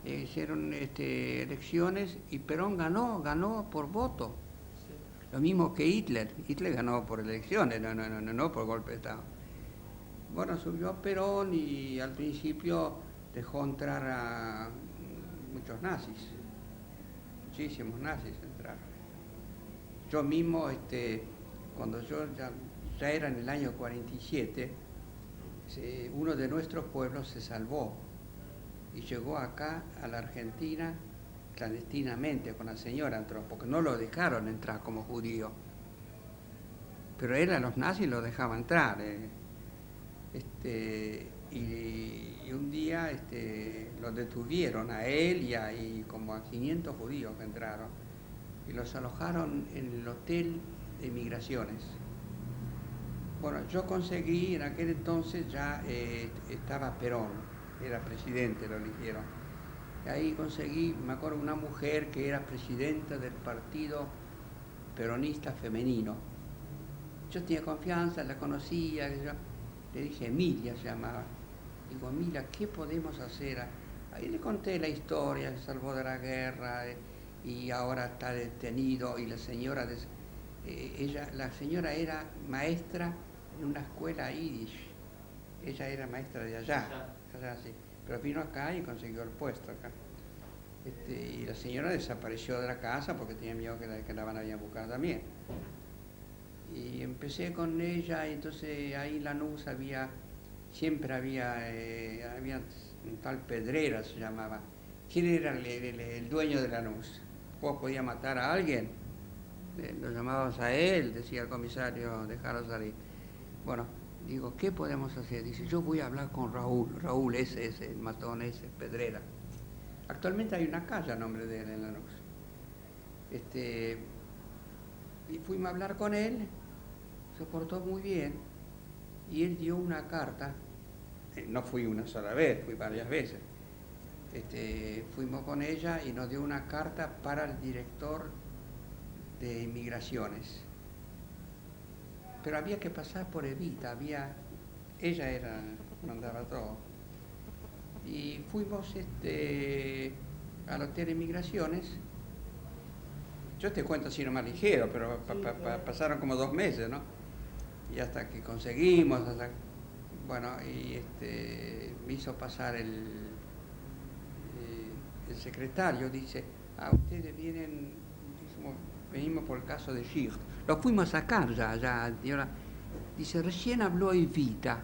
Elecciones y Perón ganó por voto. Lo mismo que Hitler. Hitler ganó por elecciones, no por golpe de Estado. Bueno, subió Perón y al principio dejó entrar a muchos nazis. Muchísimos nazis entraron. Yo mismo, cuando yo ya era en el año 47, uno de nuestros pueblos se salvó y llegó acá a la Argentina clandestinamente con la señora, entró, porque no lo dejaron entrar como judío. Pero él a los nazis lo dejaba entrar. Y un día lo detuvieron a él y como a 500 judíos que entraron y los alojaron en el hotel de migraciones. Bueno, yo conseguí, en aquel entonces ya estaba Perón, era presidente, lo eligieron. Y ahí conseguí, me acuerdo, una mujer que era presidenta del partido peronista femenino. Yo tenía confianza, la conocía, le dije, Emilia se llamaba. Digo, Emilia, ¿qué podemos hacer? Ahí le conté la historia, se salvó de la guerra y ahora está detenido. Y la señora, la señora era maestra en una escuela yiddish. Ella era maestra de allá sí. Pero vino acá y consiguió el puesto acá. Y la señora desapareció de la casa porque tenía miedo que la van a ir a buscar también. Y empecé con ella, y entonces ahí en Lanús siempre había un tal Pedrera, se llamaba. ¿Quién era el dueño de Lanús? Vos podías matar a alguien, lo llamabas a él, decía el comisario, dejarlo salir. Bueno, digo, ¿qué podemos hacer? Dice, yo voy a hablar con Raúl, ese, el matón ese, Pedrera. Actualmente hay una calle a nombre de él en Lanús. Y fuimos a hablar con él, se portó muy bien, y él dio una carta, no fui una sola vez, fui varias veces. Fuimos con ella y nos dio una carta para el director de Inmigraciones. Pero había que pasar por Evita, ella mandaba todo. Y fuimos al hotel de Inmigraciones. Yo te cuento así nomás ligero, pero pasaron como 2 meses, ¿no? Y hasta que conseguimos, y me hizo pasar el secretario, dice, ustedes venimos por el caso de Schicht. Lo fuimos a sacar ya. Dice, recién habló Evita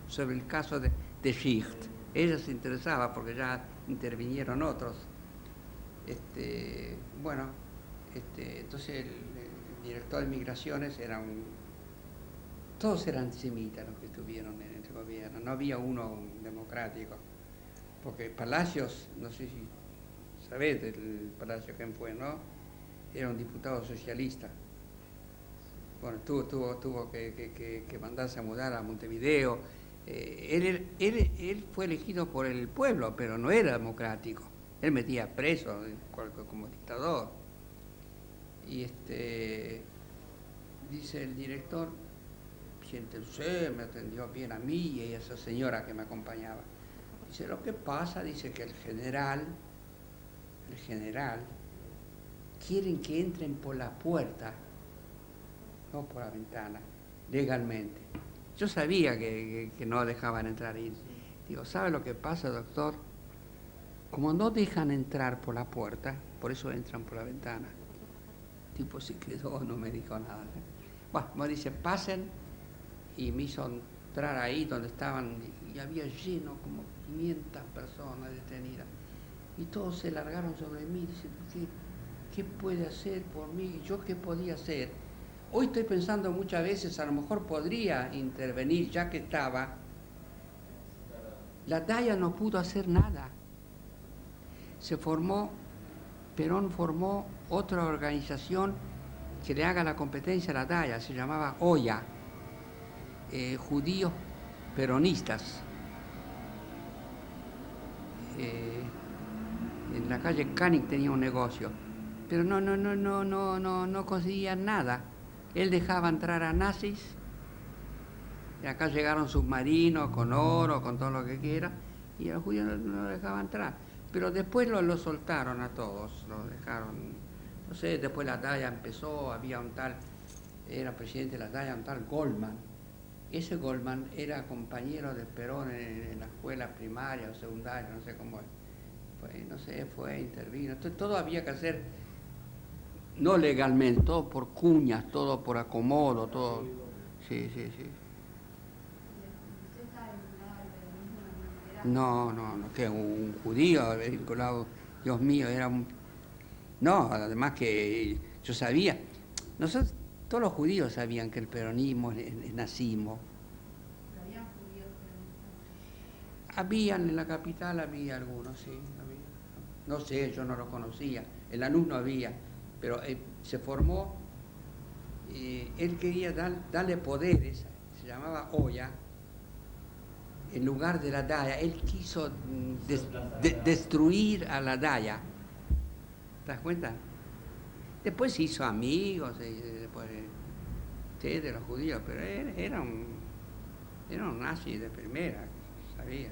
sobre el caso de Schicht. Ella se interesaba porque ya intervinieron otros. Entonces el director de Migraciones todos eran antisemitas los que estuvieron en ese gobierno, no había uno democrático, porque Palacios, no sé si sabés del Palacio Genfue, ¿no? Era un diputado socialista. Bueno, tuvo que mandarse a mudar a Montevideo. Él fue elegido por el pueblo, pero no era democrático. Él metía preso como dictador. Y dice el director, siéntese, me atendió bien a mí y a esa señora que me acompañaba. Dice, lo que pasa, dice que el general, quieren que entren por la puerta, no por la ventana, legalmente. Yo sabía que no dejaban entrar ahí. Digo, ¿sabe lo que pasa, doctor? Como no dejan entrar por la puerta, por eso entran por la ventana. El tipo se quedó, no me dijo nada. Bueno, me dice, pasen, y me hizo entrar ahí donde estaban, y había lleno, como 500 personas detenidas. Y todos se largaron sobre mí, dicen, ¿qué puede hacer por mí? ¿Yo qué podía hacer? Hoy estoy pensando muchas veces, a lo mejor podría intervenir, ya que estaba. La DAIA no pudo hacer nada. Perón formó otra organización que le haga la competencia a la DAIA, se llamaba OYA, Judíos Peronistas. En la calle Canning tenía un negocio, pero no conseguían nada. Él dejaba entrar a nazis, y acá llegaron submarinos con oro, con todo lo que quiera, y a los judíos no dejaban entrar. Pero después lo soltaron a todos, lo dejaron, no sé, después la DAIA empezó, había un tal, era presidente de la DAIA, un tal Goldman. Ese Goldman era compañero de Perón en la escuela primaria o secundaria, no sé cómo intervino. Entonces, todo había que hacer, no legalmente, todo por cuñas, todo por acomodo, todo. Sí. ¿Usted está vinculado al peronismo de alguna manera? No, que un judío vinculado, Dios mío, era un... No, además que yo sabía, nosotros, todos los judíos sabían que el peronismo es nazismo. ¿Pero habían judíos peronistas? Habían en la capital, había algunos, sí, había. No sé, yo no lo conocía, en Lanús no había, pero se formó, él quería darle poderes, se llamaba OYA, en lugar de la DAIA. Él quiso destruir a la DAIA. ¿Te das cuenta? Después se hizo amigos después, de los judíos, pero era un nazi de primera, sabía.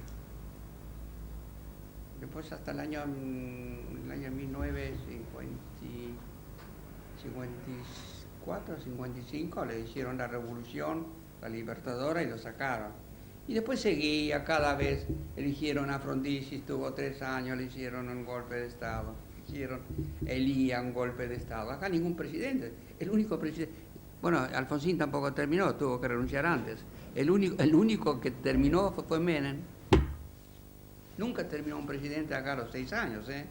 Después hasta el año 1954, 55, le hicieron la revolución, la libertadora, y lo sacaron. Y después seguía, cada vez eligieron a Frondizi, estuvo 3 años, le hicieron un golpe de Estado, hicieron Elía un golpe de Estado. Acá ningún presidente, el único presidente, bueno, Alfonsín tampoco terminó, tuvo que renunciar antes. El único que terminó fue Menem. Nunca terminó un presidente acá a los 6 años, ¿eh?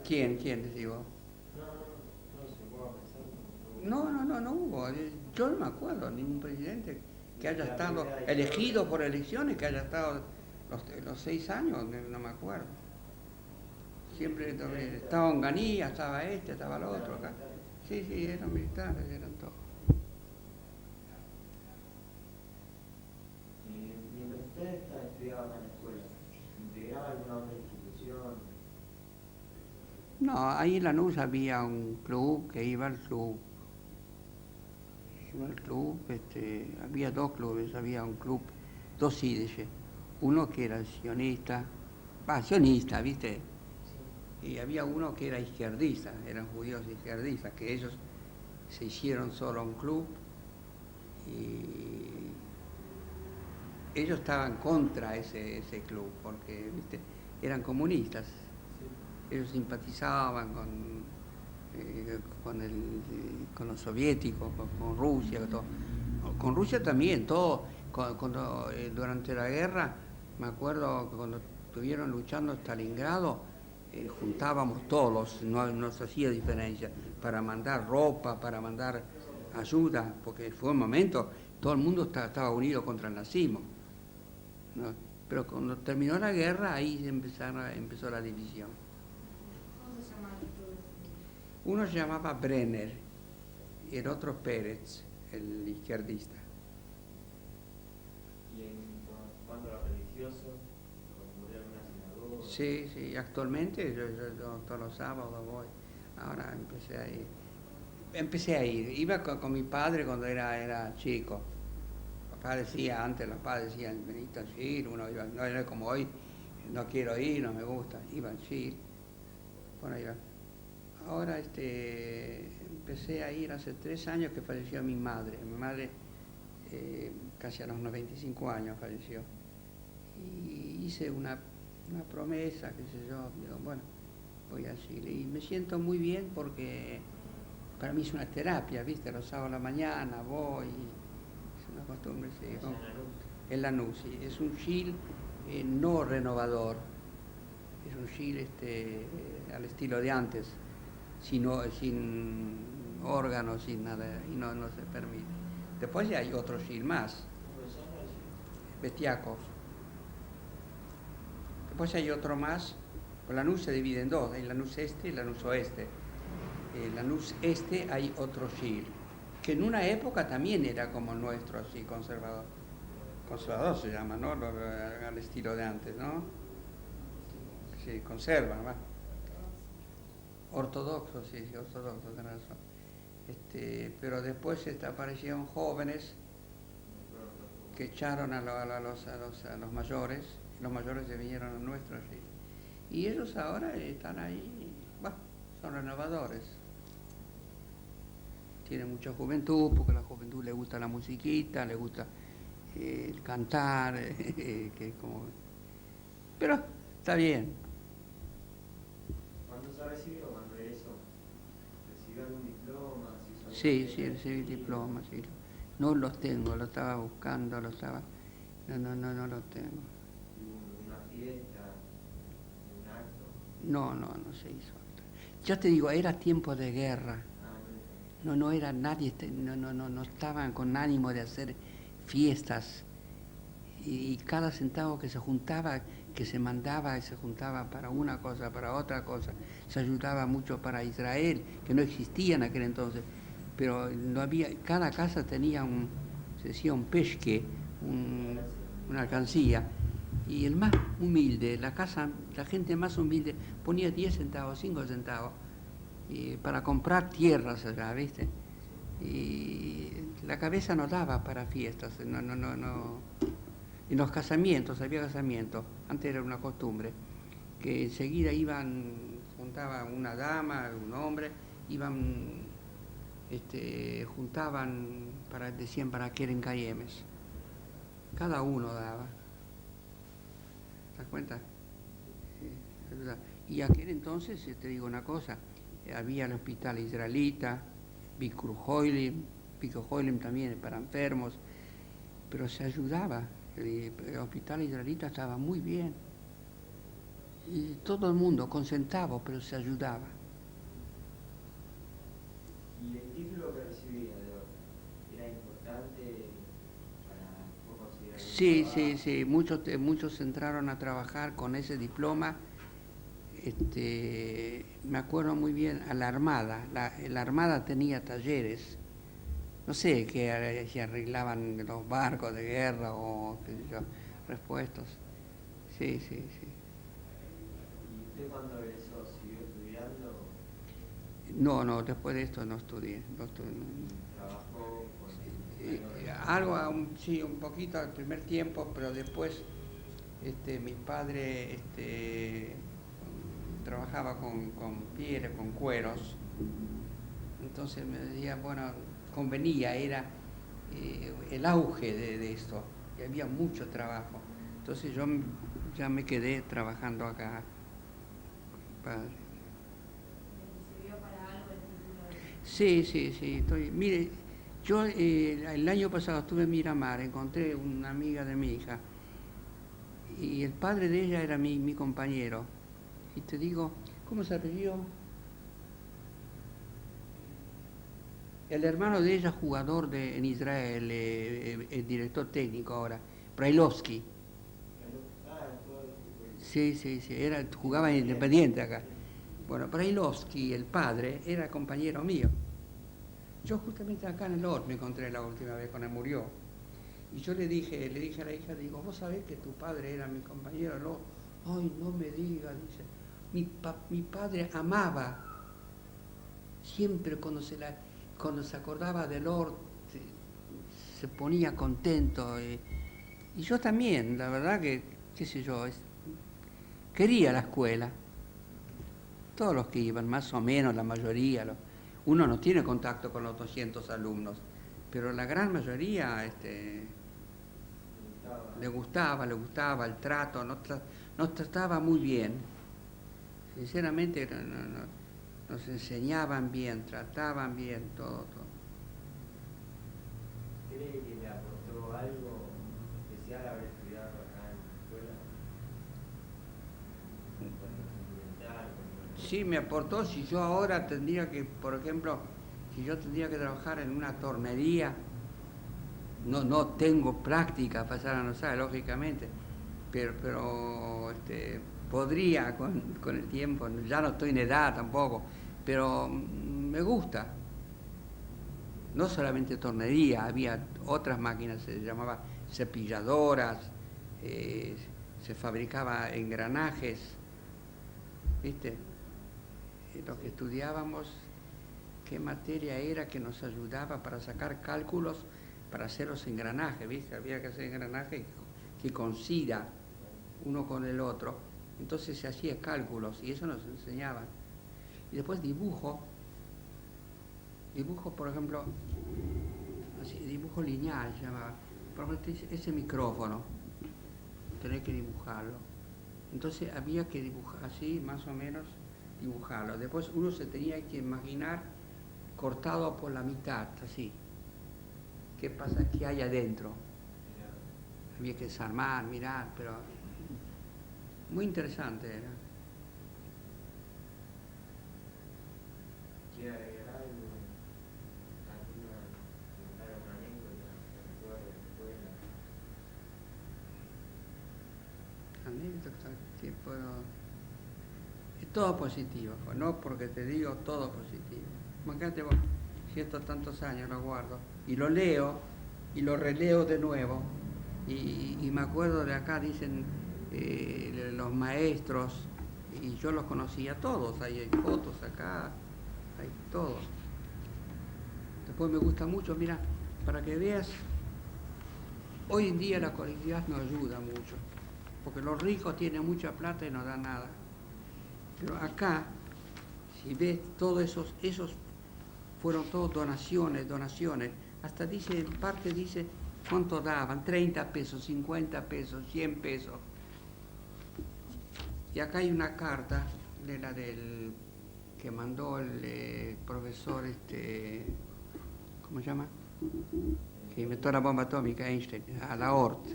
¿Quién decís vos? No hubo. Yo no me acuerdo ningún presidente que haya estado elegido por elecciones, que haya estado los 6 años, no me acuerdo. Siempre estaba Onganía, estaba estaba el otro acá. Sí, eran militares, eran todos. Mientras usted estudiaba acá en la escuela, ¿integraba alguna otra institución? No, ahí en Lanús había un club que iba al club. Había 2 clubes, había un club, 2 Yiddish, uno que era sionista, ¿viste? Y había uno que era izquierdista, eran judíos izquierdistas, que ellos se hicieron solo un club y ellos estaban contra ese club, porque, ¿viste? Eran comunistas, ellos simpatizaban con los soviéticos, con Rusia, todo. Con Rusia también, durante la guerra, me acuerdo que cuando estuvieron luchando en Stalingrado, juntábamos todos, no se hacía diferencia, para mandar ropa, para mandar ayuda, porque fue un momento, todo el mundo estaba unido contra el nazismo. ¿no? Pero cuando terminó la guerra, ahí empezó la división. ¿Cómo se llama el club? Uno se llamaba Brenner y el otro Pérez, el izquierdista. Y en cuanto a lo religioso, concurrir a una sinagoga. Sí, sí, actualmente yo todos los sábados voy. Ahora empecé a ir. Iba con mi padre cuando era chico. Papá decía, antes los padres decían, venite a ir, uno iba, no era como hoy, no quiero ir, no me gusta, iba a ir. Bueno, iba. Ahora empecé a ir hace 3 años que falleció mi madre. Mi madre casi a los 95 años falleció. Y hice una promesa, qué sé yo, digo, bueno, voy a Chile. Y me siento muy bien porque para mí es una terapia, ¿viste? Los sábados a la mañana voy, es una costumbre, sí. En Lanús, sí. Es un Chile no renovador, es un Chile al estilo de antes, sin órganos, sin nada, y no se permite. Después ya hay otro Chile más, Bestiacos. Después hay otro más, Lanús se divide en dos, hay Lanús Este y Lanús Oeste. En Lanús Este hay otro Chile, que en una época también era como el nuestro, así, conservador. Conservador se llama, ¿no? Al estilo de antes, ¿no? Sí, conserva, ¿no? Ortodoxo, sí, ortodoxo, tenés razón. Pero después aparecieron jóvenes que echaron a los mayores, y los mayores se vinieron a nuestro Chile. Y ellos ahora están ahí, bueno, son renovadores. Tienen mucha juventud, porque a la juventud le gusta la musiquita, le gusta el cantar, pero está bien. ¿Cuándo se recibió? ¿Cuándo egresó? ¿Recibió algún diploma? Sí, recibí diploma, sí. No los tengo, lo estaba buscando, no los tengo. ¿Una fiesta? ¿Un acto? No se hizo. Ya te digo, era tiempo de guerra. No era nadie, no estaban con ánimo de hacer fiestas. Y cada centavo que se juntaba, que se mandaba, se juntaba para una cosa, para otra cosa. Se ayudaba mucho para Israel, que no existía en aquel entonces. Pero no había, cada casa tenía se decía un pesque, una alcancía. Y el más humilde, la gente más humilde ponía 10 centavos, 5 centavos para comprar tierras allá, ¿viste? Y la cabeza no daba para fiestas, no. En los casamientos, había casamientos, antes era una costumbre, que enseguida juntaban una dama, un hombre, juntaban, decían para que eran cayemes. Cada uno daba. ¿Te das cuenta? Y aquel entonces, te digo una cosa, había el hospital israelita, Bikur Hoylem también para enfermos, pero se ayudaba. El hospital israelita estaba muy bien. Y todo el mundo con centavos, pero se ayudaba. ¿Y el título que recibía era importante para conseguir? Sí. Muchos entraron a trabajar con ese diploma. Me acuerdo muy bien a la Armada. La Armada tenía talleres. No sé, que se arreglaban los barcos de guerra o qué sé yo, repuestos. Sí. ¿Y usted cuando egresó siguió estudiando? No, después de esto no estudié. ¿Trabajó Algo, un poquito al primer tiempo, pero después mi padre trabajaba con pieles, con cueros. Entonces me decía, bueno, convenía, era el auge de esto, y había mucho trabajo. Entonces yo ya me quedé trabajando acá, padre. ¿Le sirvió para algo el título? Sí. Mire, yo el año pasado estuve en Miramar, encontré una amiga de mi hija, y el padre de ella era mi compañero. Y te digo, ¿cómo se apellidó? El hermano de ella, jugador en Israel, el director técnico ahora, Brailovsky. Sí, sí, sí, jugaba en Independiente acá. Bueno, Brailovsky, el padre, era compañero mío. Yo justamente acá en el Horto me encontré la última vez cuando murió. Y yo le dije a la hija, digo, ¿vos sabés que tu padre era mi compañero? No, ay, no me diga, dice. Mi padre amaba, siempre cuando se acordaba del Horto, se ponía contento. Y yo también, la verdad que, qué sé yo, quería la escuela. Todos los que iban, más o menos, la mayoría. Uno no tiene contacto con los 200 alumnos, pero la gran mayoría le gustaba el trato, nos trataba muy bien. Sinceramente nos enseñaban bien, trataban bien, todo. ¿Cree que le aportó algo especial haber estudiado acá en la escuela? Sí, me aportó. Si yo ahora tendría que, por ejemplo, si yo tendría que trabajar en una tornería, no tengo práctica para ser anosada, lógicamente, pero podría con el tiempo, ya no estoy en edad tampoco, pero me gusta. No solamente tornería, había otras máquinas, se llamaba cepilladoras, se fabricaba engranajes, ¿viste? Lo que estudiábamos, qué materia era que nos ayudaba para sacar cálculos para hacer los engranajes, ¿viste? Había que hacer engranajes que coincida uno con el otro, entonces se hacía cálculos y eso nos enseñaban. Y después dibujo, por ejemplo, así, dibujo lineal se llamaba. Por ejemplo, ese micrófono, tenés que dibujarlo. Entonces había que dibujar así, más o menos, dibujarlo. Después uno se tenía que imaginar cortado por la mitad, así. ¿Qué pasa? ¿Qué hay adentro? Había que desarmar, mirar, pero muy interesante era. ¿Quiere agregar algo? ¿Alguna anécdota que recuerde de la escuela? Anécdota que puedo... Es todo positivo, no porque te digo todo positivo. Imagínate vos, si estos tantos años lo guardo y lo leo y lo releo de nuevo y me acuerdo de acá, dicen los maestros, y yo los conocía todos, ahí hay fotos acá, hay todo. Después me gusta mucho, mira, para que veas, hoy en día la colectividad nos ayuda mucho, porque los ricos tienen mucha plata y no dan nada. Pero acá, si ves, todos esos fueron todos donaciones, hasta dice, en parte dice cuánto daban, 30 pesos, 50 pesos, 100 pesos. Y acá hay una carta de la que mandó el profesor, ¿cómo se llama? Que inventó la bomba atómica, Einstein, a la ORT.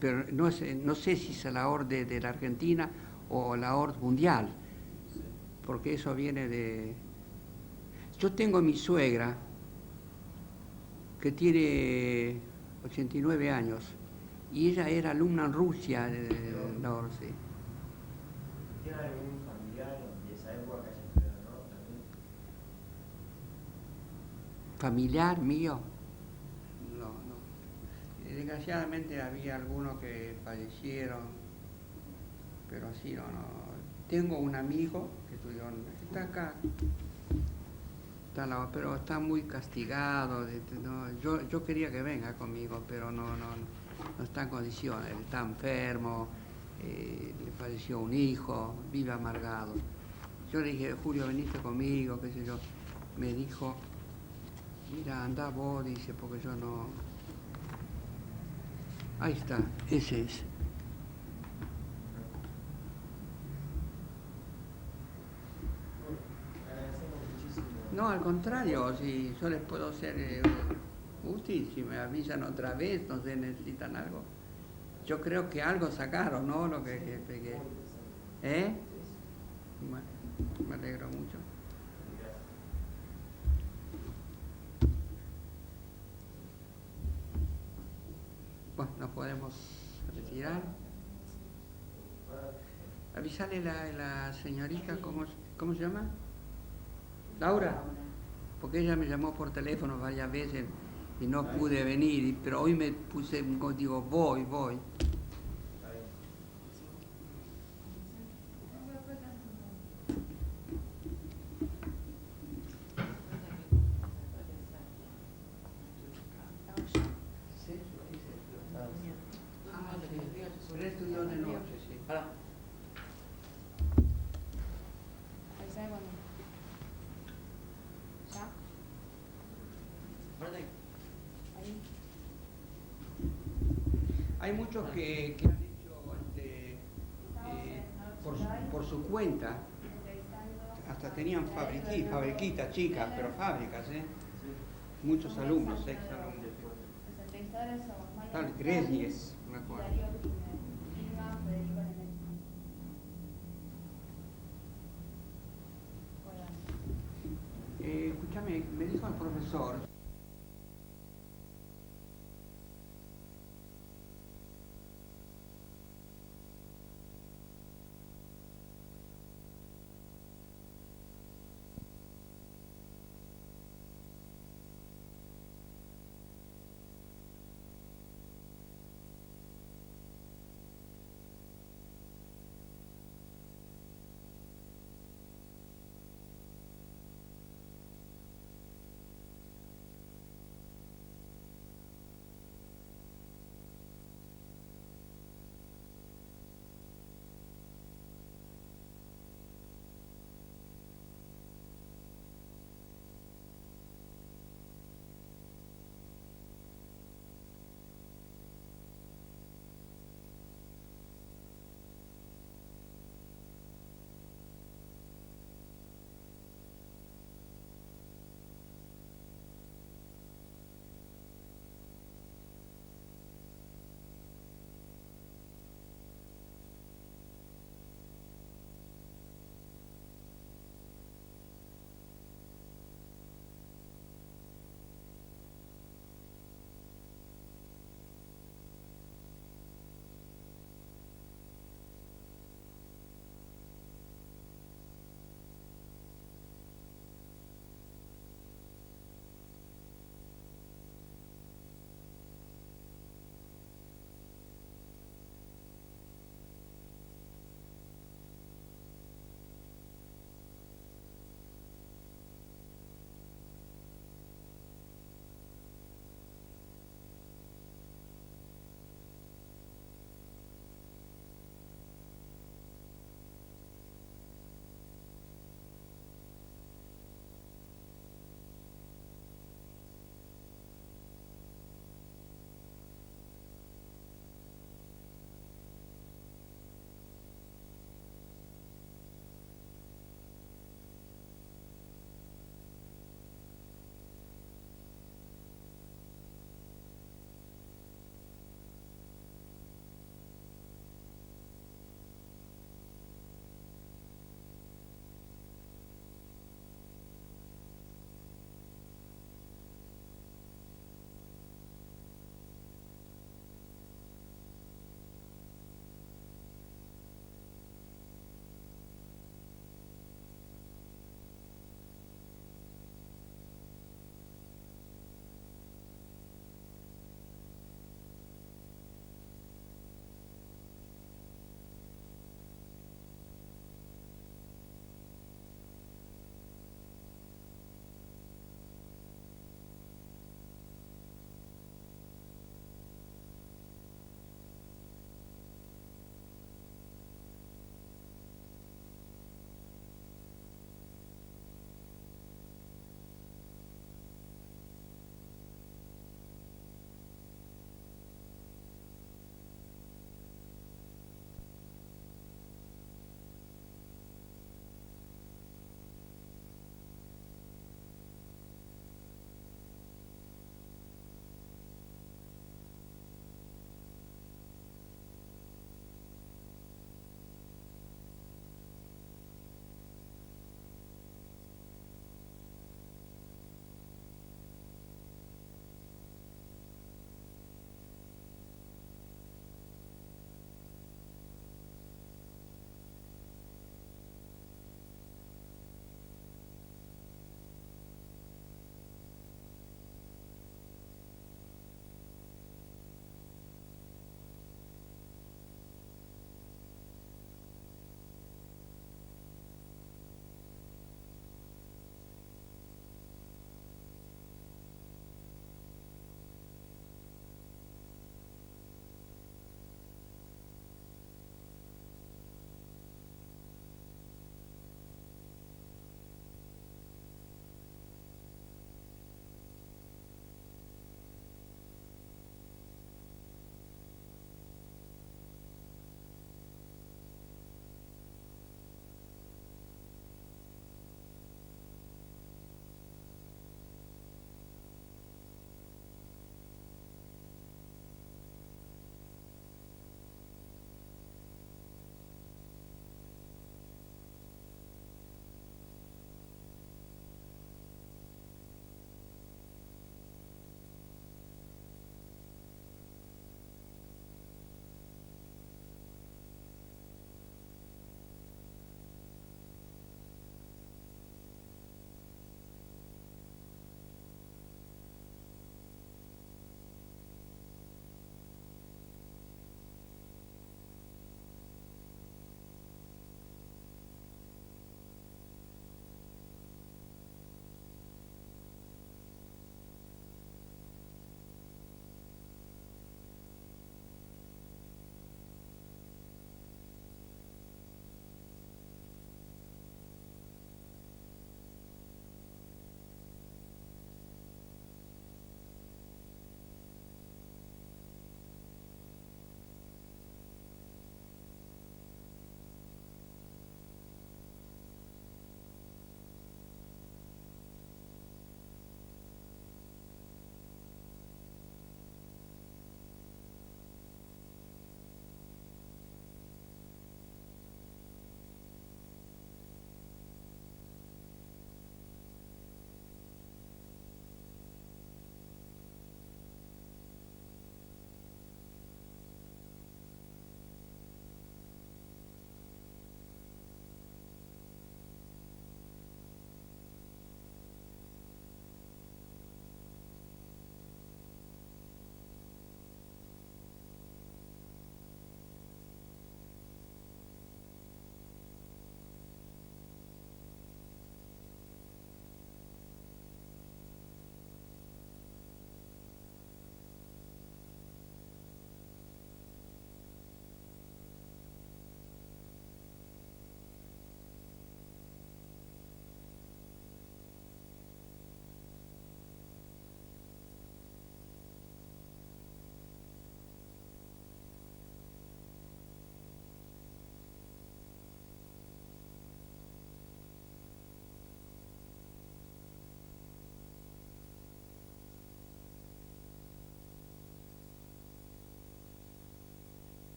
Pero no sé si es la ORT de la Argentina o la ORT mundial, porque eso viene de... Yo tengo a mi suegra, que tiene 89 años, y ella era alumna en Rusia de la ORT, sí. ¿Tiene algún familiar de esa época que haya estudiado, no? ¿También? ¿Familiar mío? No. Desgraciadamente había algunos que fallecieron, pero así no. Tengo un amigo que estudió, está acá, pero está muy castigado. Yo quería que venga conmigo, pero no está en condiciones, está enfermo, le falleció un hijo, vive amargado. Yo le dije, Julio, veniste conmigo, qué sé yo. Me dijo, mira, andá vos, dice, porque yo no... Ahí está, ese es. Agradecemos muchísimo. No, al contrario, si yo les puedo ser útil, si me avisan otra vez, no sé, necesitan algo. Yo creo que algo sacaron, ¿no? Lo que ¿eh? Bueno, me alegro mucho. Bueno, nos podemos retirar. Avisale la señorita, ¿cómo se llama? Laura. Porque ella me llamó por teléfono varias veces y no pude venir, pero hoy me puse, digo, voy. Está bien. Ah, sí. Pero estudió de noche, sí. Avísame cuando. ¿Ya? Ahí. Hay muchos que han hecho por su cuenta, hasta tenían fabriquitas chicas, pero fábricas, muchos alumnos, exalumnos. Los entrevistadores somos Maya Tal, Guzmán Gresnies, me y acuerdo. Darío Clima, Federico Nenet. Hola. Escúchame, me dijo el profesor